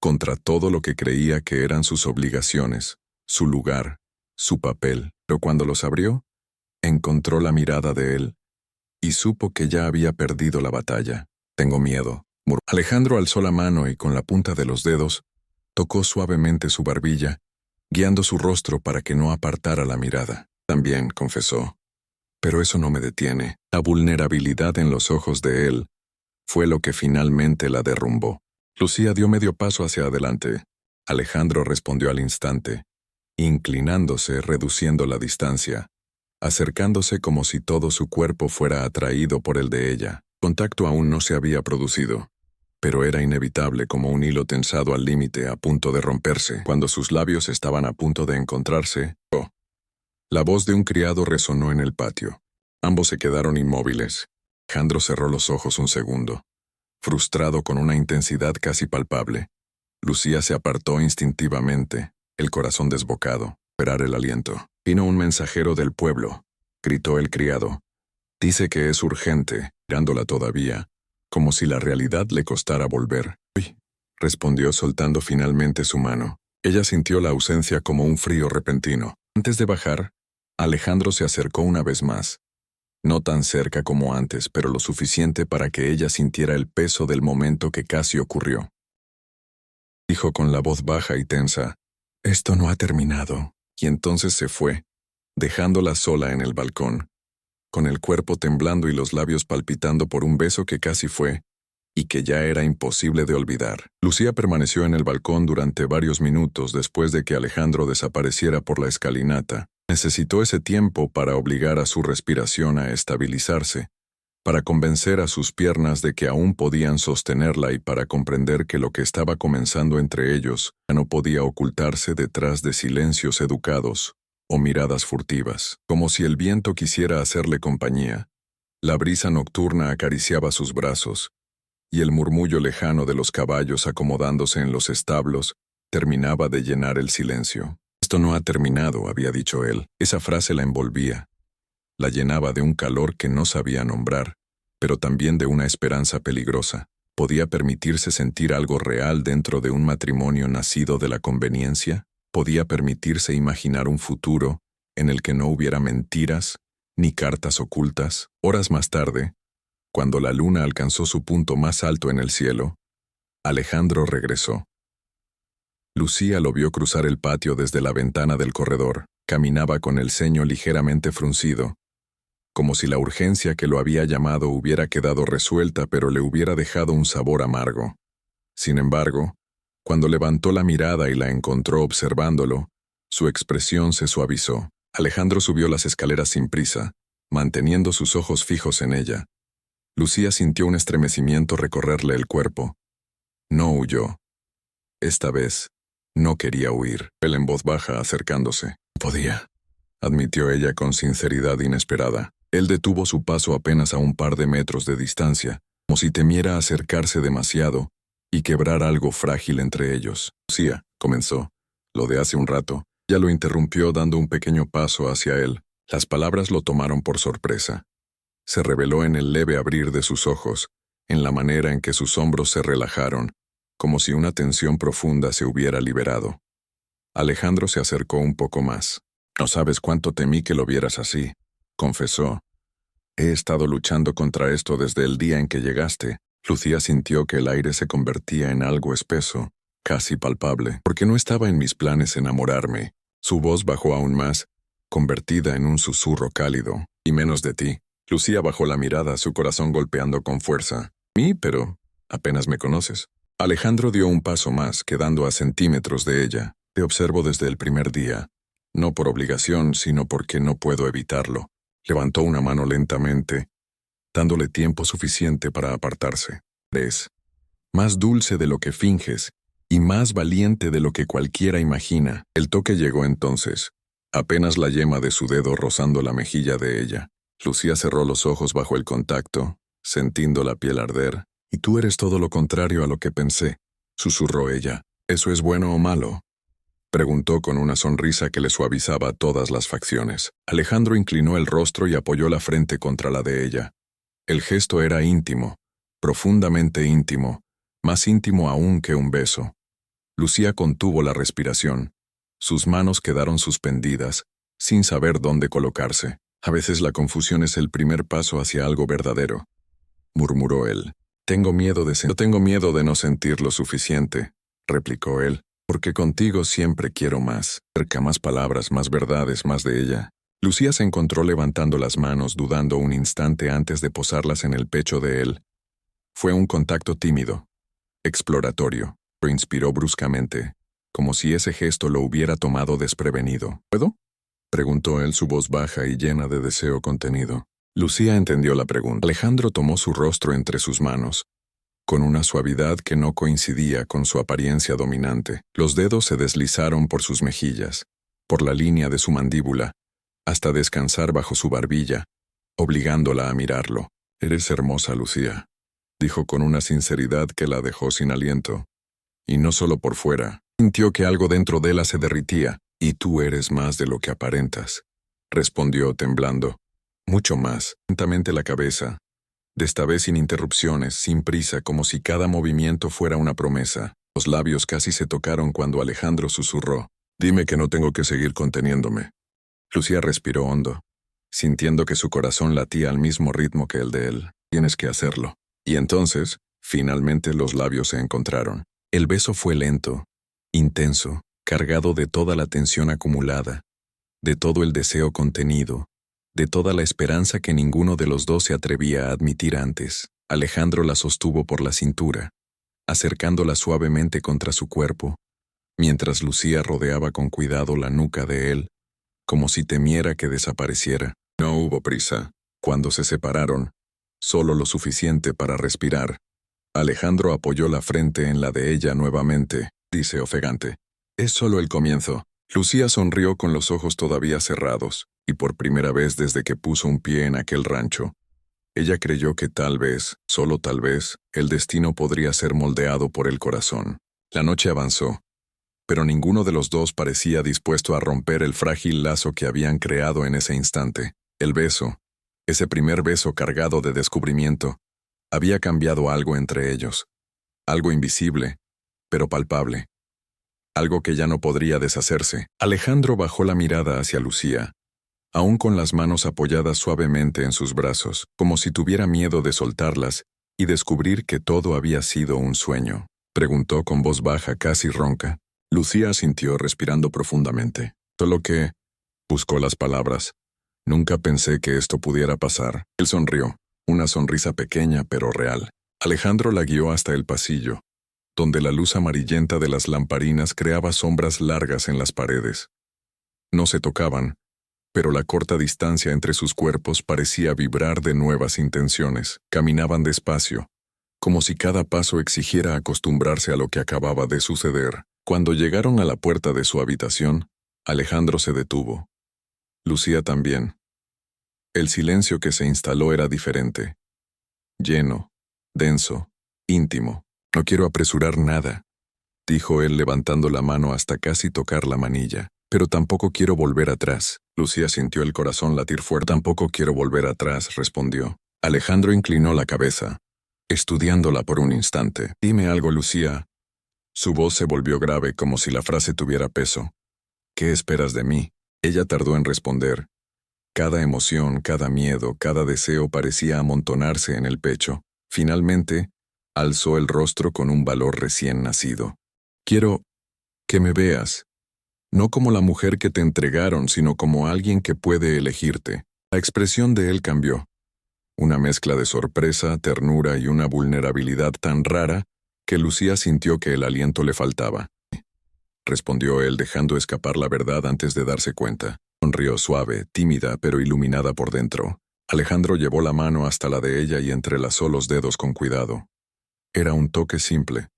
contra todo lo que creía que eran sus obligaciones, su lugar, su papel. Pero cuando los abrió, encontró la mirada de él y supo que ya había perdido la batalla. Tengo miedo, murmuró. Alejandro alzó la mano y con la punta de los dedos tocó suavemente su barbilla, guiando su rostro para que no apartara la mirada. También, confesó. Pero eso no me detiene. La vulnerabilidad en los ojos de él fue lo que finalmente la derrumbó. Lucía dio medio paso hacia adelante. Alejandro respondió al instante, inclinándose, reduciendo la distancia, acercándose como si todo su cuerpo fuera atraído por el de ella. El contacto aún no se había producido, pero era inevitable como un hilo tensado al límite a punto de romperse. Cuando sus labios estaban a punto de encontrarse, la voz de un criado resonó en el patio. Ambos se quedaron inmóviles. Alejandro cerró los ojos un segundo, frustrado con una intensidad casi palpable. Lucía se apartó instintivamente, el corazón desbocado, esperar el aliento. Vino un mensajero del pueblo, gritó el criado. Dice que es urgente, mirándola todavía, como si la realidad le costara volver. Uy, respondió soltando finalmente su mano. Ella sintió la ausencia como un frío repentino. Antes de bajar, Alejandro se acercó una vez más. No tan cerca como antes, pero lo suficiente para que ella sintiera el peso del momento que casi ocurrió. Dijo con la voz baja y tensa, «Esto no ha terminado». Y entonces se fue, dejándola sola en el balcón, con el cuerpo temblando y los labios palpitando por un beso que casi fue, y que ya era imposible de olvidar. Lucía permaneció en el balcón durante varios minutos después de que Alejandro desapareciera por la escalinata. Necesitó ese tiempo para obligar a su respiración a estabilizarse, para convencer a sus piernas de que aún podían sostenerla y para comprender que lo que estaba comenzando entre ellos ya no podía ocultarse detrás de silencios educados o miradas furtivas. Como si el viento quisiera hacerle compañía, la brisa nocturna acariciaba sus brazos, y el murmullo lejano de los caballos acomodándose en los establos terminaba de llenar el silencio. «Esto no ha terminado», había dicho él. Esa frase la envolvía. La llenaba de un calor que no sabía nombrar, pero también de una esperanza peligrosa. ¿Podía permitirse sentir algo real dentro de un matrimonio nacido de la conveniencia? ¿Podía permitirse imaginar un futuro en el que no hubiera mentiras ni cartas ocultas? Horas más tarde, cuando la luna alcanzó su punto más alto en el cielo, Alejandro regresó. Lucía lo vio cruzar el patio desde la ventana del corredor. Caminaba con el ceño ligeramente fruncido, como si la urgencia que lo había llamado hubiera quedado resuelta pero le hubiera dejado un sabor amargo. Sin embargo, cuando levantó la mirada y la encontró observándolo, su expresión se suavizó. Alejandro subió las escaleras sin prisa, manteniendo sus ojos fijos en ella. Lucía sintió un estremecimiento recorrerle el cuerpo. No huyó. Esta vez, no quería huir. Él en voz baja acercándose. Podía, admitió ella con sinceridad inesperada. Él detuvo su paso apenas a un par de metros de distancia, como si temiera acercarse demasiado y quebrar algo frágil entre ellos. Lucía, comenzó. Lo de hace un rato, ya lo interrumpió dando un pequeño paso hacia él. Las palabras lo tomaron por sorpresa. Se reveló en el leve abrir de sus ojos, en la manera en que sus hombros se relajaron, como si una tensión profunda se hubiera liberado. Alejandro se acercó un poco más. No sabes cuánto temí que lo vieras así, confesó. He estado luchando contra esto desde el día en que llegaste. Lucía sintió que el aire se convertía en algo espeso, casi palpable, porque no estaba en mis planes enamorarme. Su voz bajó aún más, convertida en un susurro cálido. Y menos de ti. Lucía bajó la mirada, su corazón golpeando con fuerza. Mí, pero apenas me conoces. Alejandro dio un paso más, quedando a centímetros de ella. Te observo desde el primer día. No por obligación, sino porque no puedo evitarlo. Levantó una mano lentamente, dándole tiempo suficiente para apartarse. Es más dulce de lo que finges y más valiente de lo que cualquiera imagina. El toque llegó entonces, apenas la yema de su dedo rozando la mejilla de ella. Lucía cerró los ojos bajo el contacto, sintiendo la piel arder. «Y tú eres todo lo contrario a lo que pensé», susurró ella. «¿Eso es bueno o malo?», preguntó con una sonrisa que le suavizaba todas las facciones. Alejandro inclinó el rostro y apoyó la frente contra la de ella. El gesto era íntimo, profundamente íntimo, más íntimo aún que un beso. Lucía contuvo la respiración. Sus manos quedaron suspendidas, sin saber dónde colocarse. A veces la confusión es el primer paso hacia algo verdadero, murmuró él. Tengo miedo de no sentir lo suficiente, replicó él, porque contigo siempre quiero más. Cerca más palabras, más verdades, más de ella. Lucía se encontró levantando las manos, dudando un instante antes de posarlas en el pecho de él. Fue un contacto tímido, exploratorio. Lo inspiró bruscamente, como si ese gesto lo hubiera tomado desprevenido. ¿Puedo?, preguntó él, su voz baja y llena de deseo contenido. Lucía entendió la pregunta. Alejandro tomó su rostro entre sus manos, con una suavidad que no coincidía con su apariencia dominante. Los dedos se deslizaron por sus mejillas, por la línea de su mandíbula, hasta descansar bajo su barbilla, obligándola a mirarlo. «Eres hermosa, Lucía», dijo con una sinceridad que la dejó sin aliento. Y no solo por fuera. Sintió que algo dentro de ella se derritía. «Y tú eres más de lo que aparentas», respondió temblando. «Mucho más». Lentamente la cabeza, de esta vez sin interrupciones, sin prisa, como si cada movimiento fuera una promesa. Los labios casi se tocaron cuando Alejandro susurró. «Dime que no tengo que seguir conteniéndome». Lucía respiró hondo, sintiendo que su corazón latía al mismo ritmo que el de él. «Tienes que hacerlo». Y entonces, finalmente los labios se encontraron. El beso fue lento, intenso, cargado de toda la tensión acumulada, de todo el deseo contenido, de toda la esperanza que ninguno de los dos se atrevía a admitir antes. Alejandro la sostuvo por la cintura, acercándola suavemente contra su cuerpo, mientras Lucía rodeaba con cuidado la nuca de él, como si temiera que desapareciera. No hubo prisa. Cuando se separaron, solo lo suficiente para respirar. Alejandro apoyó la frente en la de ella nuevamente, dice ofegante. «Es solo el comienzo». Lucía sonrió con los ojos todavía cerrados, y por primera vez desde que puso un pie en aquel rancho, ella creyó que tal vez, solo tal vez, el destino podría ser moldeado por el corazón. La noche avanzó, pero ninguno de los dos parecía dispuesto a romper el frágil lazo que habían creado en ese instante. El beso, ese primer beso cargado de descubrimiento, había cambiado algo entre ellos. Algo invisible, pero palpable. Algo que ya no podría deshacerse. Alejandro bajó la mirada hacia Lucía, aún con las manos apoyadas suavemente en sus brazos, como si tuviera miedo de soltarlas y descubrir que todo había sido un sueño. Preguntó con voz baja, casi ronca. Lucía asintió respirando profundamente. Solo que buscó las palabras. Nunca pensé que esto pudiera pasar. Él sonrió, una sonrisa pequeña pero real. Alejandro la guió hasta el pasillo, donde la luz amarillenta de las lamparinas creaba sombras largas en las paredes. No se tocaban, pero la corta distancia entre sus cuerpos parecía vibrar de nuevas intenciones. Caminaban despacio, como si cada paso exigiera acostumbrarse a lo que acababa de suceder. Cuando llegaron a la puerta de su habitación, Alejandro se detuvo. Lucía también. El silencio que se instaló era diferente. Lleno, denso, íntimo. «No quiero apresurar nada», dijo él levantando la mano hasta casi tocar la manilla. «Pero tampoco quiero volver atrás». Lucía sintió el corazón latir fuerte. «Tampoco quiero volver atrás», respondió. Alejandro inclinó la cabeza, estudiándola por un instante. «Dime algo, Lucía». Su voz se volvió grave como si la frase tuviera peso. «¿Qué esperas de mí?». Ella tardó en responder. Cada emoción, cada miedo, cada deseo parecía amontonarse en el pecho. Finalmente, alzó el rostro con un valor recién nacido. «Quiero que me veas, no como la mujer que te entregaron, sino como alguien que puede elegirte». La expresión de él cambió. Una mezcla de sorpresa, ternura y una vulnerabilidad tan rara que Lucía sintió que el aliento le faltaba. Respondió él dejando escapar la verdad antes de darse cuenta. Sonrió suave, tímida pero iluminada por dentro. Alejandro llevó la mano hasta la de ella y entrelazó los dedos con cuidado. Era un toque simple,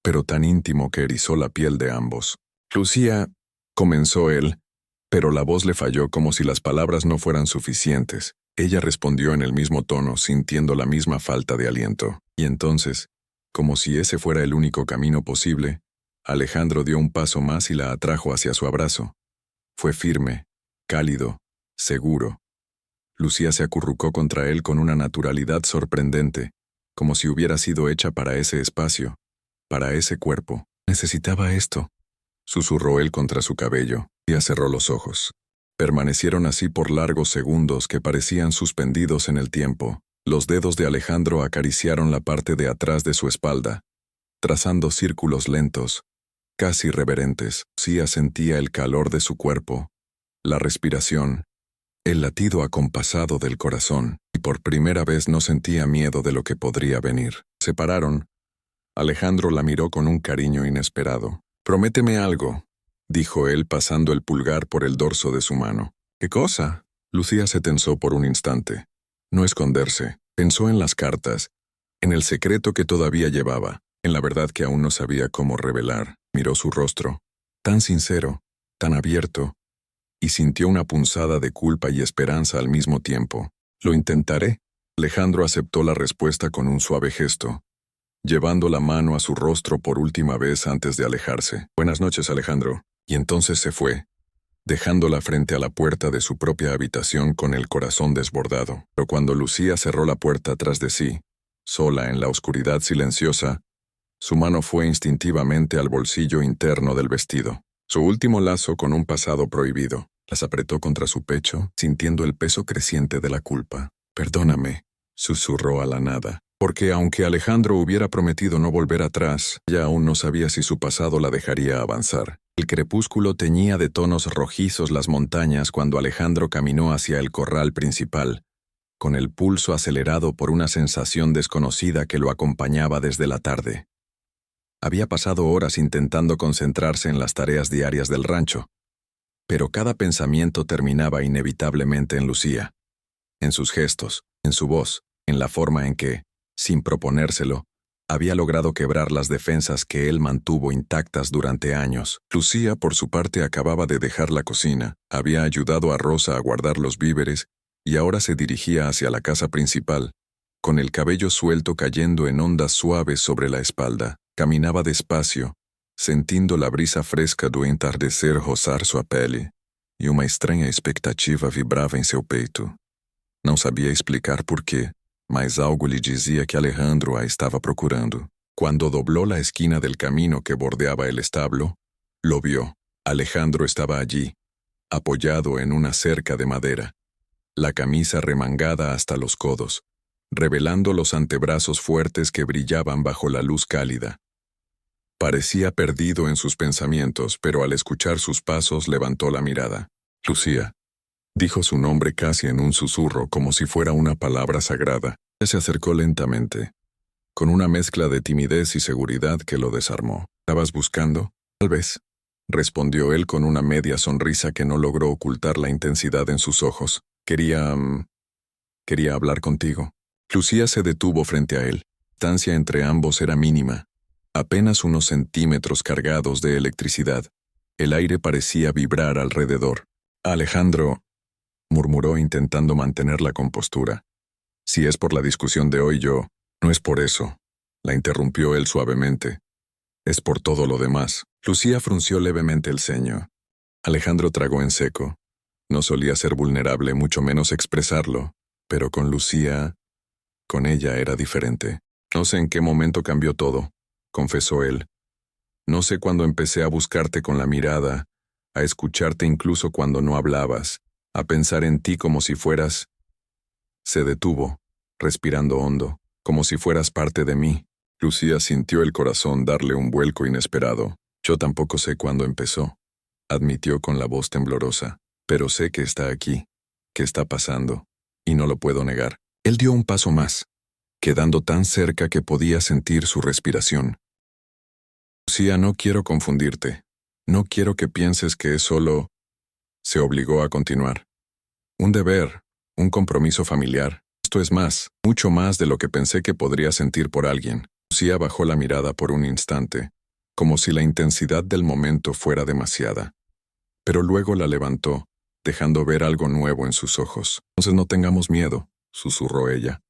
pero tan íntimo que erizó la piel de ambos. «Lucía», comenzó él, pero la voz le falló como si las palabras no fueran suficientes. Ella respondió en el mismo tono, sintiendo la misma falta de aliento. Y entonces, como si ese fuera el único camino posible, Alejandro dio un paso más y la atrajo hacia su abrazo. Fue firme, cálido, seguro. Lucía se acurrucó contra él con una naturalidad sorprendente, como si hubiera sido hecha para ese espacio, para ese cuerpo. «Necesitaba esto», susurró él contra su cabello. Ella cerró los ojos. Permanecieron así por largos segundos que parecían suspendidos en el tiempo. Los dedos de Alejandro acariciaron la parte de atrás de su espalda, trazando círculos lentos, casi reverentes. Lucía sentía el calor de su cuerpo, la respiración, el latido acompasado del corazón, y por primera vez no sentía miedo de lo que podría venir. Se pararon. Alejandro la miró con un cariño inesperado. «Prométeme algo», dijo él pasando el pulgar por el dorso de su mano. «¿Qué cosa?». Lucía se tensó por un instante. No esconderse. Pensó en las cartas, en el secreto que todavía llevaba, en la verdad que aún no sabía cómo revelar. Miró su rostro, tan sincero, tan abierto, y sintió una punzada de culpa y esperanza al mismo tiempo. «Lo intentaré». Alejandro aceptó la respuesta con un suave gesto, llevando la mano a su rostro por última vez antes de alejarse. «Buenas noches, Alejandro». Y entonces se fue, dejándola frente a la puerta de su propia habitación con el corazón desbordado. Pero cuando Lucía cerró la puerta tras de sí, sola en la oscuridad silenciosa, su mano fue instintivamente al bolsillo interno del vestido. Su último lazo con un pasado prohibido. Las apretó contra su pecho, sintiendo el peso creciente de la culpa. «Perdóname», susurró a la nada. Porque aunque Alejandro hubiera prometido no volver atrás, ella aún no sabía si su pasado la dejaría avanzar. El crepúsculo teñía de tonos rojizos las montañas cuando Alejandro caminó hacia el corral principal, con el pulso acelerado por una sensación desconocida que lo acompañaba desde la tarde. Había pasado horas intentando concentrarse en las tareas diarias del rancho, pero cada pensamiento terminaba inevitablemente en Lucía, en sus gestos, en su voz, en la forma en que, sin proponérselo, había logrado quebrar las defensas que él mantuvo intactas durante años. Lucía, por su parte, acababa de dejar la cocina, había ayudado a Rosa a guardar los víveres y ahora se dirigía hacia la casa principal, con el cabello suelto cayendo en ondas suaves sobre la espalda. Caminaba despacio, sentindo la brisa fresca do entardecer roçar sua pele, e uma estranha expectativa vibrava em seu peito. Não sabia explicar por quê, mas algo lhe dizia que Alejandro a estava procurando. Cuando dobló la esquina del camino que bordeaba el establo, lo vio. Alejandro estaba allí, apoyado en una cerca de madera, la camisa remangada hasta los codos, revelando los antebrazos fuertes que brillaban bajo la luz cálida. Parecía perdido en sus pensamientos, pero al escuchar sus pasos levantó la mirada. Lucía. Dijo su nombre casi en un susurro, como si fuera una palabra sagrada. Ella se acercó lentamente, con una mezcla de timidez y seguridad que lo desarmó. ¿Estabas buscando? Tal vez, respondió él con una media sonrisa que no logró ocultar la intensidad en sus ojos. Quería hablar contigo. Lucía se detuvo frente a él. La distancia entre ambos era mínima, apenas unos centímetros cargados de electricidad. El aire parecía vibrar alrededor. Alejandro, murmuró intentando mantener la compostura. Si es por la discusión de hoy, yo... No es por eso, la interrumpió él suavemente. Es por todo lo demás. Lucía frunció levemente el ceño. Alejandro tragó en seco. No solía ser vulnerable, mucho menos expresarlo, pero con Lucía, con ella era diferente. No sé en qué momento cambió todo, confesó él. No sé cuándo empecé a buscarte con la mirada, a escucharte incluso cuando no hablabas, a pensar en ti como si fueras... Se detuvo, respirando hondo, como si fueras parte de mí. Lucía sintió el corazón darle un vuelco inesperado. Yo tampoco sé cuándo empezó, admitió con la voz temblorosa, pero sé que está aquí, que está pasando, y no lo puedo negar. Él dio un paso más, quedando tan cerca que podía sentir su respiración. Lucía, no quiero confundirte. No quiero que pienses que es solo... Se obligó a continuar. Un deber, un compromiso familiar. Esto es más, mucho más de lo que pensé que podría sentir por alguien. Lucía bajó la mirada por un instante, como si la intensidad del momento fuera demasiada. Pero luego la levantó, dejando ver algo nuevo en sus ojos. Entonces no tengamos miedo, susurró ella.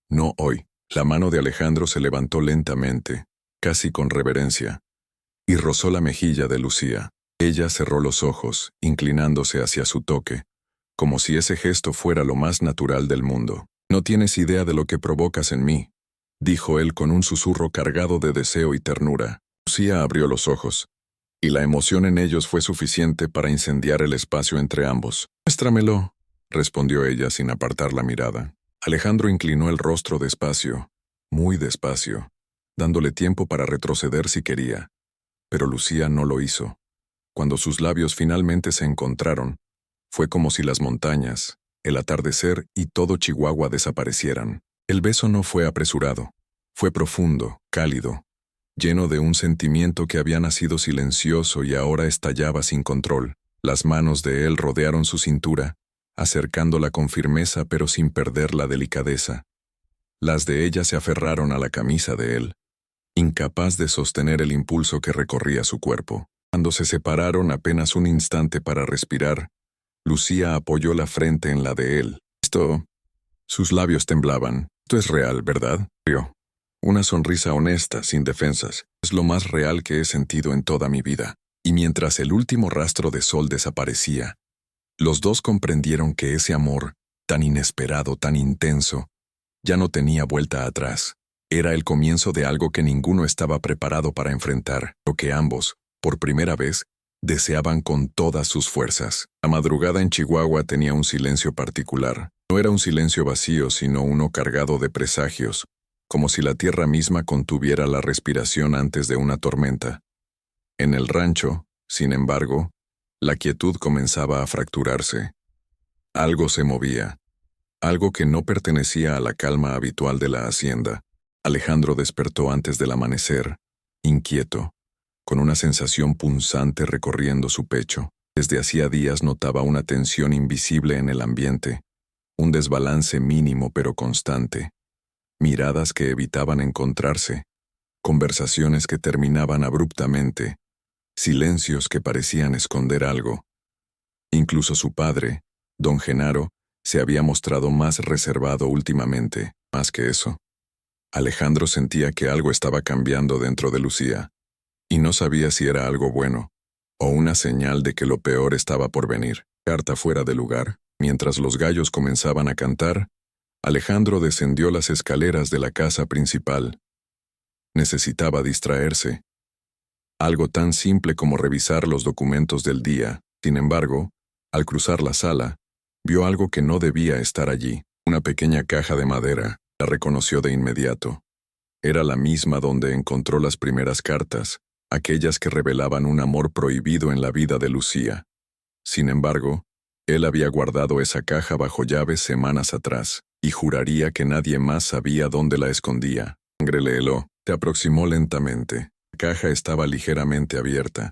No hoy. La mano de Alejandro se levantó lentamente, casi con reverencia, y rozó la mejilla de Lucía. Ella cerró los ojos, inclinándose hacia su toque, como si ese gesto fuera lo más natural del mundo. No tienes idea de lo que provocas en mí, dijo él con un susurro cargado de deseo y ternura. Lucía abrió los ojos, y la emoción en ellos fue suficiente para incendiar el espacio entre ambos. Muéstramelo, respondió ella sin apartar la mirada. Alejandro inclinó el rostro despacio, muy despacio, dándole tiempo para retroceder si quería. Pero Lucía no lo hizo. Cuando sus labios finalmente se encontraron, fue como si las montañas, el atardecer y todo Chihuahua desaparecieran. El beso no fue apresurado, fue profundo, cálido, lleno de un sentimiento que había nacido silencioso y ahora estallaba sin control. Las manos de él rodearon su cintura, acercándola con firmeza pero sin perder la delicadeza. Las de ella se aferraron a la camisa de él, incapaz de sostener el impulso que recorría su cuerpo. Cuando se separaron apenas un instante para respirar, Lucía apoyó la frente en la de él. Sus labios temblaban. Esto es real, ¿verdad? Rió. Una sonrisa honesta, sin defensas. Es lo más real que he sentido en toda mi vida. Y mientras el último rastro de sol desaparecía, los dos comprendieron que ese amor, tan inesperado, tan intenso, ya no tenía vuelta atrás. Era el comienzo de algo que ninguno estaba preparado para enfrentar, lo que ambos, por primera vez, deseaban con todas sus fuerzas. La madrugada en Chihuahua tenía un silencio particular. No era un silencio vacío, sino uno cargado de presagios, como si la tierra misma contuviera la respiración antes de una tormenta. En el rancho, sin embargo, la quietud comenzaba a fracturarse. Algo se movía, algo que no pertenecía a la calma habitual de la hacienda. Alejandro despertó antes del amanecer, inquieto, con una sensación punzante recorriendo su pecho. Desde hacía días notaba una tensión invisible en el ambiente, un desbalance mínimo pero constante, miradas que evitaban encontrarse, conversaciones que terminaban abruptamente, silencios que parecían esconder algo. Incluso su padre, don Genaro, se había mostrado más reservado últimamente. Más que eso, Alejandro sentía que algo estaba cambiando dentro de Lucía, y no sabía si era algo bueno, o una señal de que lo peor estaba por venir. carta fuera de lugar, mientras los gallos comenzaban a cantar, Alejandro descendió las escaleras de la casa principal. Necesitaba distraerse. Algo tan simple como revisar los documentos del día. Sin embargo, al cruzar la sala, vio algo que no debía estar allí. Una pequeña caja de madera. La reconoció de inmediato. Era la misma donde encontró las primeras cartas, aquellas que revelaban un amor prohibido en la vida de Lucía. Sin embargo, él había guardado esa caja bajo llave semanas atrás, y juraría que nadie más sabía dónde la escondía. Léelo. Se aproximó lentamente. La caja estaba ligeramente abierta,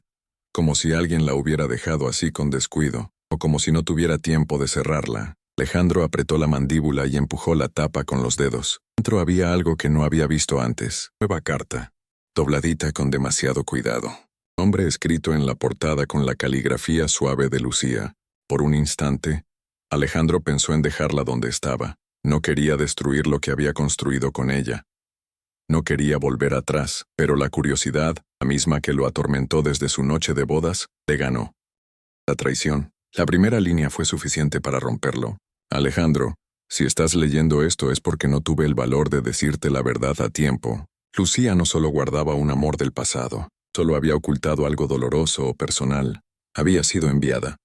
como si alguien la hubiera dejado así con descuido, o como si no tuviera tiempo de cerrarla. Alejandro apretó la mandíbula y empujó la tapa con los dedos. Dentro había algo que no había visto antes. Nueva carta, dobladita con demasiado cuidado. Nombre escrito en la portada con la caligrafía suave de Lucía. Por un instante, Alejandro pensó en dejarla donde estaba. No quería destruir lo que había construido con ella. No quería volver atrás, pero la curiosidad, la misma que lo atormentó desde su noche de bodas, le ganó. La traición. La primera línea fue suficiente para romperlo. Alejandro, si estás leyendo esto es porque no tuve el valor de decirte la verdad a tiempo. Lucía no solo guardaba un amor del pasado, solo había ocultado algo doloroso o personal. Había sido enviada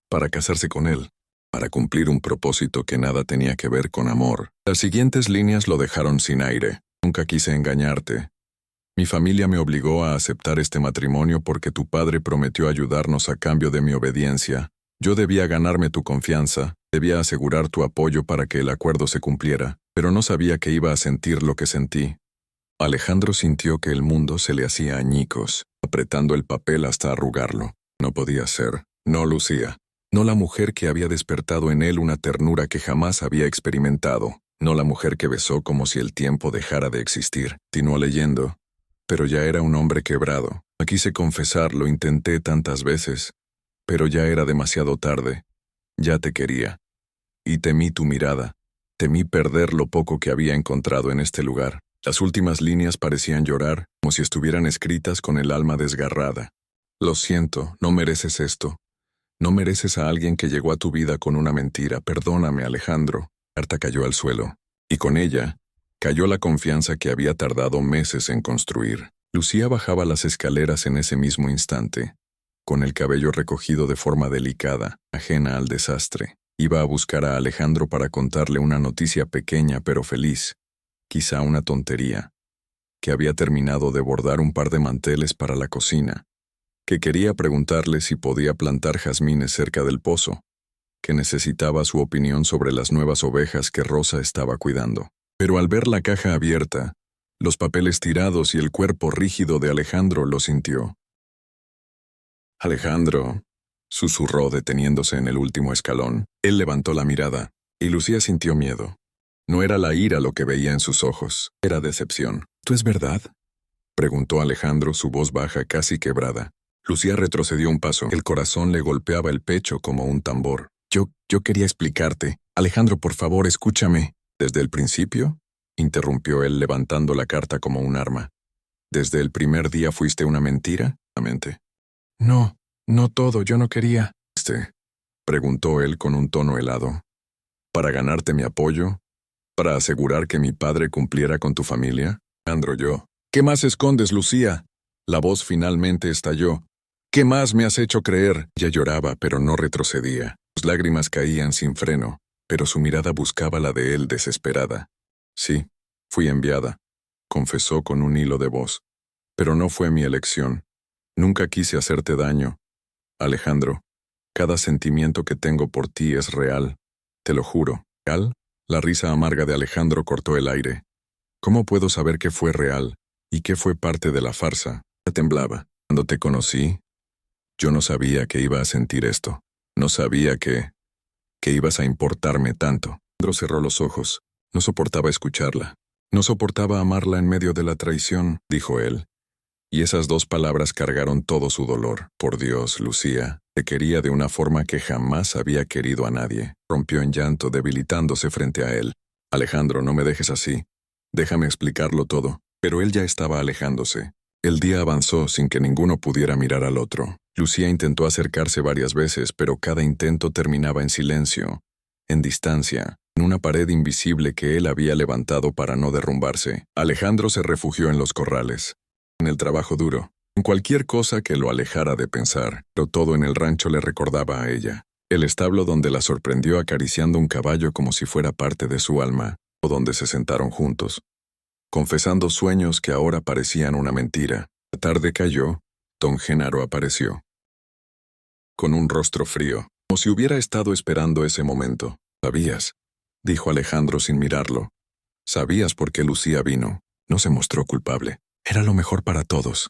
para casarse con él, para cumplir un propósito que nada tenía que ver con amor. Las siguientes líneas lo dejaron sin aire. Nunca quise engañarte. Mi familia me obligó a aceptar este matrimonio porque tu padre prometió ayudarnos a cambio de mi obediencia. Yo debía ganarme tu confianza, debía asegurar tu apoyo para que el acuerdo se cumpliera, pero no sabía que iba a sentir lo que sentí. Alejandro sintió que el mundo se le hacía añicos, apretando el papel hasta arrugarlo. No podía ser. No Lucía. No la mujer que había despertado en él una ternura que jamás había experimentado. No la mujer que besó como si el tiempo dejara de existir. Continuó leyendo. Pero ya era un hombre quebrado. No quise confesar, lo intenté tantas veces. Pero ya era demasiado tarde. Ya te quería. Y temí tu mirada. Temí perder lo poco que había encontrado en este lugar. Las últimas líneas parecían llorar, como si estuvieran escritas con el alma desgarrada. Lo siento, no mereces esto. No mereces a alguien que llegó a tu vida con una mentira. Perdóname, Alejandro. La carta cayó al suelo. Y con ella, cayó la confianza que había tardado meses en construir. Lucía bajaba las escaleras en ese mismo instante, con el cabello recogido de forma delicada, ajena al desastre. Iba a buscar a Alejandro para contarle una noticia pequeña pero feliz, quizá una tontería, que había terminado de bordar un par de manteles para la cocina, que quería preguntarle si podía plantar jazmines cerca del pozo, que necesitaba su opinión sobre las nuevas ovejas que Rosa estaba cuidando. Pero al ver la caja abierta, los papeles tirados y el cuerpo rígido de Alejandro lo sintió. Alejandro, susurró deteniéndose en el último escalón. Él levantó la mirada, y Lucía sintió miedo. No era la ira lo que veía en sus ojos, era decepción. ¿Tú es verdad?, preguntó Alejandro, su voz baja casi quebrada. Lucía retrocedió un paso. El corazón le golpeaba el pecho como un tambor. Yo quería explicarte. Alejandro, por favor, escúchame. ¿Desde el principio?, interrumpió él levantando la carta como un arma. ¿Desde el primer día fuiste una mentira? No, no todo, yo no quería. Preguntó él con un tono helado. ¿Para ganarte mi apoyo? ¿Para asegurar que mi padre cumpliera con tu familia? Alejandro, ¿Qué más escondes, Lucía? La voz finalmente estalló. ¿Qué más me has hecho creer? Ella lloraba, pero no retrocedía. Sus lágrimas caían sin freno, pero su mirada buscaba la de él desesperada. Sí, fui enviada, confesó con un hilo de voz. Pero no fue mi elección. Nunca quise hacerte daño. Alejandro, cada sentimiento que tengo por ti es real. Te lo juro. ¿Real? La risa amarga de Alejandro cortó el aire. ¿Cómo puedo saber qué fue real y qué fue parte de la farsa? Ya temblaba. Cuando te conocí, yo no sabía que iba a sentir esto. No sabía que ibas a importarme tanto. Alejandro cerró los ojos. No soportaba escucharla. No soportaba amarla en medio de la traición, dijo él. Y esas dos palabras cargaron todo su dolor. Por Dios, Lucía, te quería de una forma que jamás había querido a nadie. Rompió en llanto, debilitándose frente a él. Alejandro, no me dejes así. Déjame explicarlo todo. Pero él ya estaba alejándose. El día avanzó sin que ninguno pudiera mirar al otro. Lucía intentó acercarse varias veces, pero cada intento terminaba en silencio, en distancia, en una pared invisible que él había levantado para no derrumbarse. Alejandro se refugió en los corrales, en el trabajo duro, en cualquier cosa que lo alejara de pensar, pero todo en el rancho le recordaba a ella. El establo donde la sorprendió acariciando un caballo como si fuera parte de su alma, o donde se sentaron juntos, confesando sueños que ahora parecían una mentira. La tarde cayó, don Genaro apareció, con un rostro frío, como si hubiera estado esperando ese momento. «¿Sabías?», dijo Alejandro sin mirarlo. «¿Sabías por qué Lucía vino? No se mostró culpable. Era lo mejor para todos»,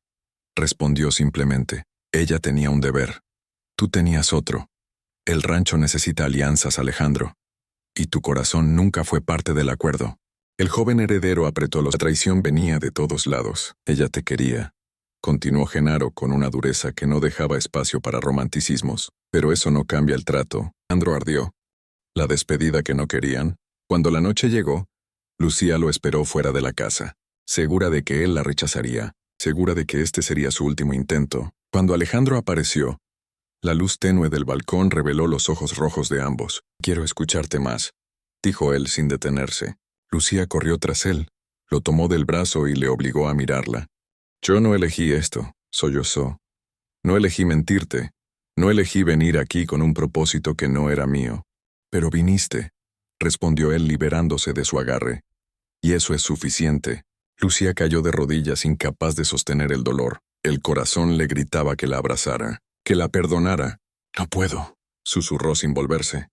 respondió simplemente. «Ella tenía un deber. Tú tenías otro. El rancho necesita alianzas, Alejandro. Y tu corazón nunca fue parte del acuerdo». El joven heredero apretó los. La traición venía de todos lados. «Ella te quería», continuó Genaro con una dureza que no dejaba espacio para romanticismos. «Pero eso no cambia el trato». Alejandro ardió. La despedida que no querían. Cuando la noche llegó, Lucía lo esperó fuera de la casa, segura de que él la rechazaría, segura de que este sería su último intento. Cuando Alejandro apareció, la luz tenue del balcón reveló los ojos rojos de ambos. «Quiero escucharte más», dijo él sin detenerse. Lucía corrió tras él, lo tomó del brazo y le obligó a mirarla. «Yo no elegí esto», sollozó. «No elegí mentirte. No elegí venir aquí con un propósito que no era mío. Pero viniste», respondió él liberándose de su agarre. «Y eso es suficiente». Lucía cayó de rodillas incapaz de sostener el dolor. El corazón le gritaba que la abrazara, que la perdonara. «No puedo», susurró sin volverse.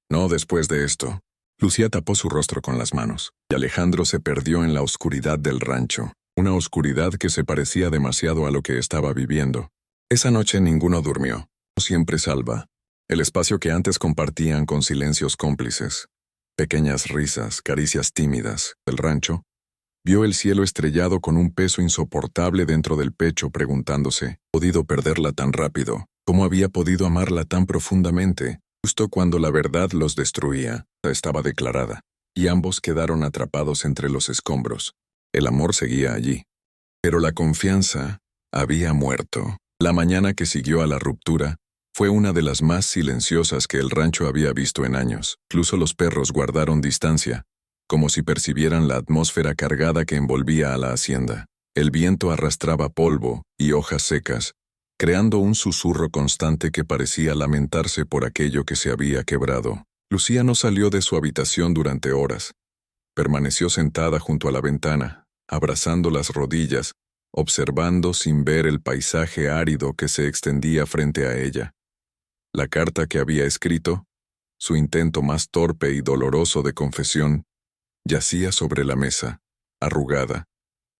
«No después de esto». Lucía tapó su rostro con las manos, y Alejandro se perdió en la oscuridad del rancho, una oscuridad que se parecía demasiado a lo que estaba viviendo. Esa noche ninguno durmió. Siempre salva. El espacio que antes compartían con silencios cómplices, pequeñas risas, caricias tímidas, del rancho, vio el cielo estrellado con un peso insoportable dentro del pecho preguntándose, ¿podido perderla tan rápido? ¿Cómo había podido amarla tan profundamente? Justo cuando la verdad los destruía, estaba declarada, y ambos quedaron atrapados entre los escombros. El amor seguía allí, pero la confianza había muerto. La mañana que siguió a la ruptura fue una de las más silenciosas que el rancho había visto en años. Incluso los perros guardaron distancia, como si percibieran la atmósfera cargada que envolvía a la hacienda. El viento arrastraba polvo y hojas secas, creando un susurro constante que parecía lamentarse por aquello que se había quebrado. Lucía no salió de su habitación durante horas. Permaneció sentada junto a la ventana, abrazando las rodillas, observando sin ver el paisaje árido que se extendía frente a ella. La carta que había escrito, su intento más torpe y doloroso de confesión, yacía sobre la mesa, arrugada,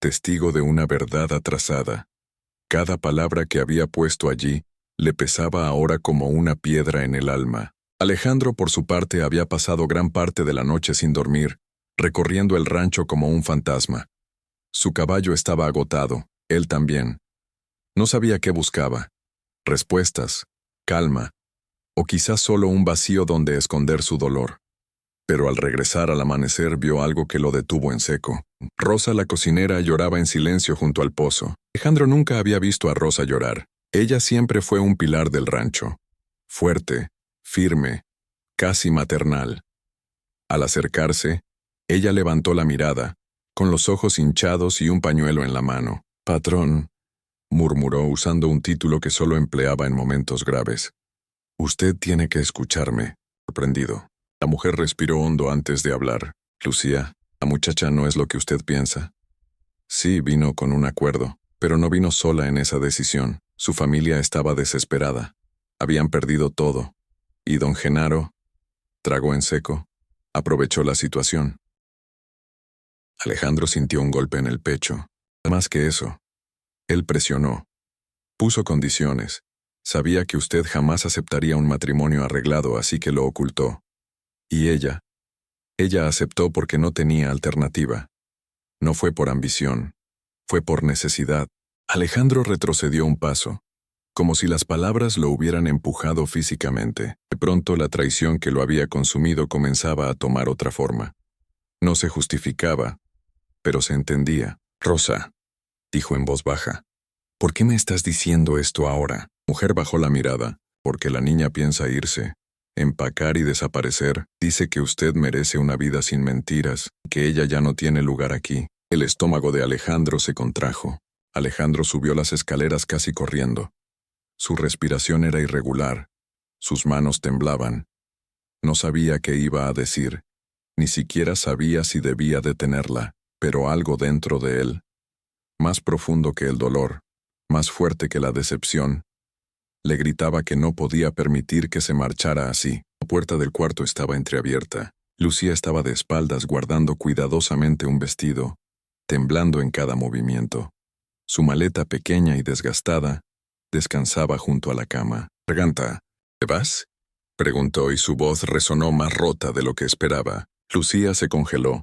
testigo de una verdad atrasada. Cada palabra que había puesto allí le pesaba ahora como una piedra en el alma. Alejandro, por su parte, había pasado gran parte de la noche sin dormir, recorriendo el rancho como un fantasma. Su caballo estaba agotado, él también. No sabía qué buscaba. Respuestas, calma, o quizás solo un vacío donde esconder su dolor. Pero al regresar al amanecer vio algo que lo detuvo en seco. Rosa, la cocinera, lloraba en silencio junto al pozo. Alejandro nunca había visto a Rosa llorar. Ella siempre fue un pilar del rancho. Fuerte, firme, casi maternal. Al acercarse, ella levantó la mirada, con los ojos hinchados y un pañuelo en la mano. «Patrón», murmuró usando un título que solo empleaba en momentos graves. «Usted tiene que escucharme», sorprendido. La mujer respiró hondo antes de hablar. «Lucía, la muchacha no es lo que usted piensa». Sí, vino con un acuerdo, pero no vino sola en esa decisión. Su familia estaba desesperada. Habían perdido todo. Y don Genaro, tragó en seco, aprovechó la situación. Alejandro sintió un golpe en el pecho. Más que eso, él presionó. Puso condiciones. Sabía que usted jamás aceptaría un matrimonio arreglado, así que lo ocultó. Y ella aceptó porque no tenía alternativa. No fue por ambición, fue por necesidad. Alejandro retrocedió un paso, como si las palabras lo hubieran empujado físicamente. De pronto la traición que lo había consumido comenzaba a tomar otra forma. No se justificaba, pero se entendía. «Rosa», dijo en voz baja, «¿por qué me estás diciendo esto ahora?» Mujer bajó la mirada, porque la niña piensa irse, empacar y desaparecer. Dice que usted merece una vida sin mentiras, que ella ya no tiene lugar aquí. El estómago de Alejandro se contrajo. Alejandro subió las escaleras casi corriendo. Su respiración era irregular. Sus manos temblaban. No sabía qué iba a decir. Ni siquiera sabía si debía detenerla, pero algo dentro de él, más profundo que el dolor, más fuerte que la decepción, le gritaba que no podía permitir que se marchara así. La puerta del cuarto estaba entreabierta. Lucía estaba de espaldas guardando cuidadosamente un vestido, temblando en cada movimiento. Su maleta pequeña y desgastada descansaba junto a la cama. «Garganta, ¿te vas?», preguntó y su voz resonó más rota de lo que esperaba. Lucía se congeló.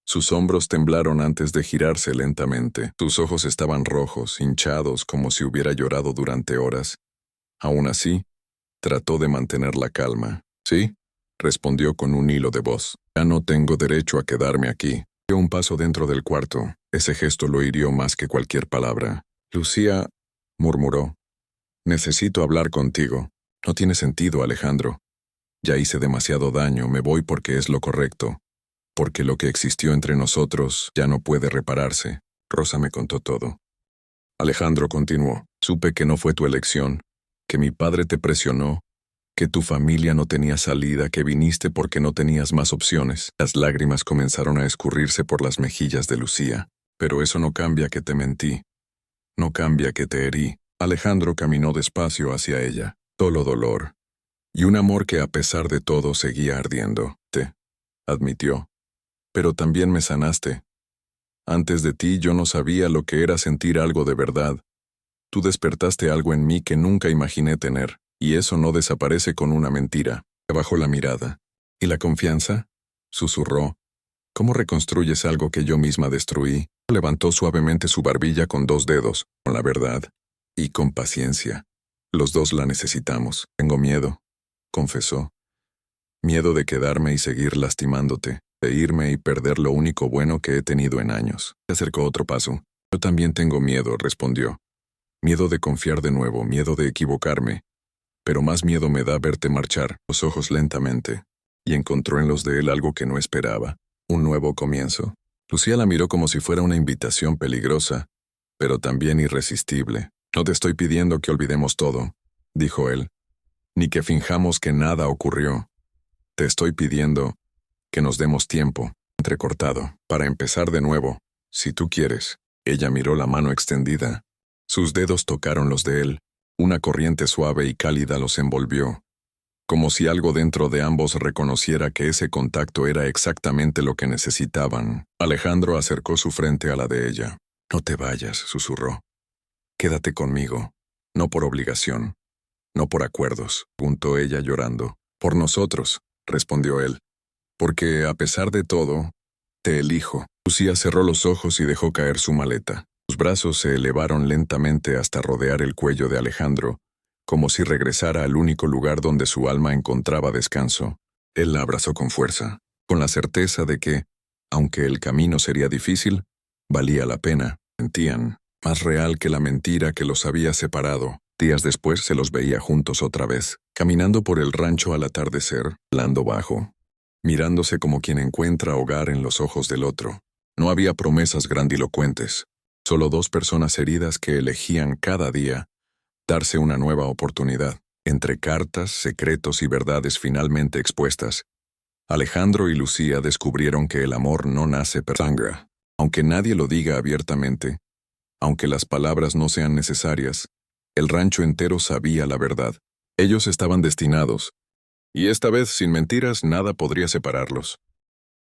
Sus hombros temblaron antes de girarse lentamente. Sus ojos estaban rojos, hinchados, como si hubiera llorado durante horas. Aún así, trató de mantener la calma. «Sí», respondió con un hilo de voz. «Ya no tengo derecho a quedarme aquí». Dio un paso dentro del cuarto. Ese gesto lo hirió más que cualquier palabra. «Lucía», murmuró, «necesito hablar contigo». «No tiene sentido, Alejandro. Ya hice demasiado daño, me voy porque es lo correcto. Porque lo que existió entre nosotros ya no puede repararse». Rosa me contó todo. Alejandro continuó. «Supe que no fue tu elección, que mi padre te presionó, que tu familia no tenía salida, que viniste porque no tenías más opciones». Las lágrimas comenzaron a escurrirse por las mejillas de Lucía. «Pero eso no cambia que te mentí. No cambia que te herí». Alejandro caminó despacio hacia ella. Solo dolor. Y un amor que a pesar de todo seguía ardiendo. «Te», admitió. «Pero también me sanaste. Antes de ti yo no sabía lo que era sentir algo de verdad. Tú despertaste algo en mí que nunca imaginé tener, y eso no desaparece con una mentira». Bajó la mirada. «¿Y la confianza?», susurró. «¿Cómo reconstruyes algo que yo misma destruí?». Levantó suavemente su barbilla con 2 dedos, con la verdad, y con paciencia. «Los dos la necesitamos. Tengo miedo», confesó. «Miedo de quedarme y seguir lastimándote, de irme y perder lo único bueno que he tenido en años». Se acercó otro paso. «Yo también tengo miedo», respondió. «Miedo de confiar de nuevo, miedo de equivocarme. Pero más miedo me da verte marchar». Los ojos lentamente, y encontró en los de él algo que no esperaba. Un nuevo comienzo. Lucía la miró como si fuera una invitación peligrosa, pero también irresistible. «No te estoy pidiendo que olvidemos todo», dijo él, «ni que finjamos que nada ocurrió. Te estoy pidiendo que nos demos tiempo», entrecortado, «para empezar de nuevo, si tú quieres». Ella miró la mano extendida. Sus dedos tocaron los de él. Una corriente suave y cálida los envolvió, como si algo dentro de ambos reconociera que ese contacto era exactamente lo que necesitaban. Alejandro acercó su frente a la de ella. «No te vayas», susurró. «Quédate conmigo, no por obligación, no por acuerdos», preguntó ella llorando. «Por nosotros», respondió él. «Porque, a pesar de todo, te elijo». Lucía cerró los ojos y dejó caer su maleta. Sus brazos se elevaron lentamente hasta rodear el cuello de Alejandro, como si regresara al único lugar donde su alma encontraba descanso. Él la abrazó con fuerza, con la certeza de que, aunque el camino sería difícil, valía la pena. Sentían, más real que la mentira que los había separado. Días después se los veía juntos otra vez, caminando por el rancho al atardecer, hablando bajo, mirándose como quien encuentra hogar en los ojos del otro. No había promesas grandilocuentes, solo 2 personas heridas que elegían cada día darse una nueva oportunidad. Entre cartas, secretos y verdades finalmente expuestas, Alejandro y Lucía descubrieron que el amor no nace por sangre. Aunque nadie lo diga abiertamente, aunque las palabras no sean necesarias, el rancho entero sabía la verdad. Ellos estaban destinados, y esta vez, sin mentiras, nada podría separarlos.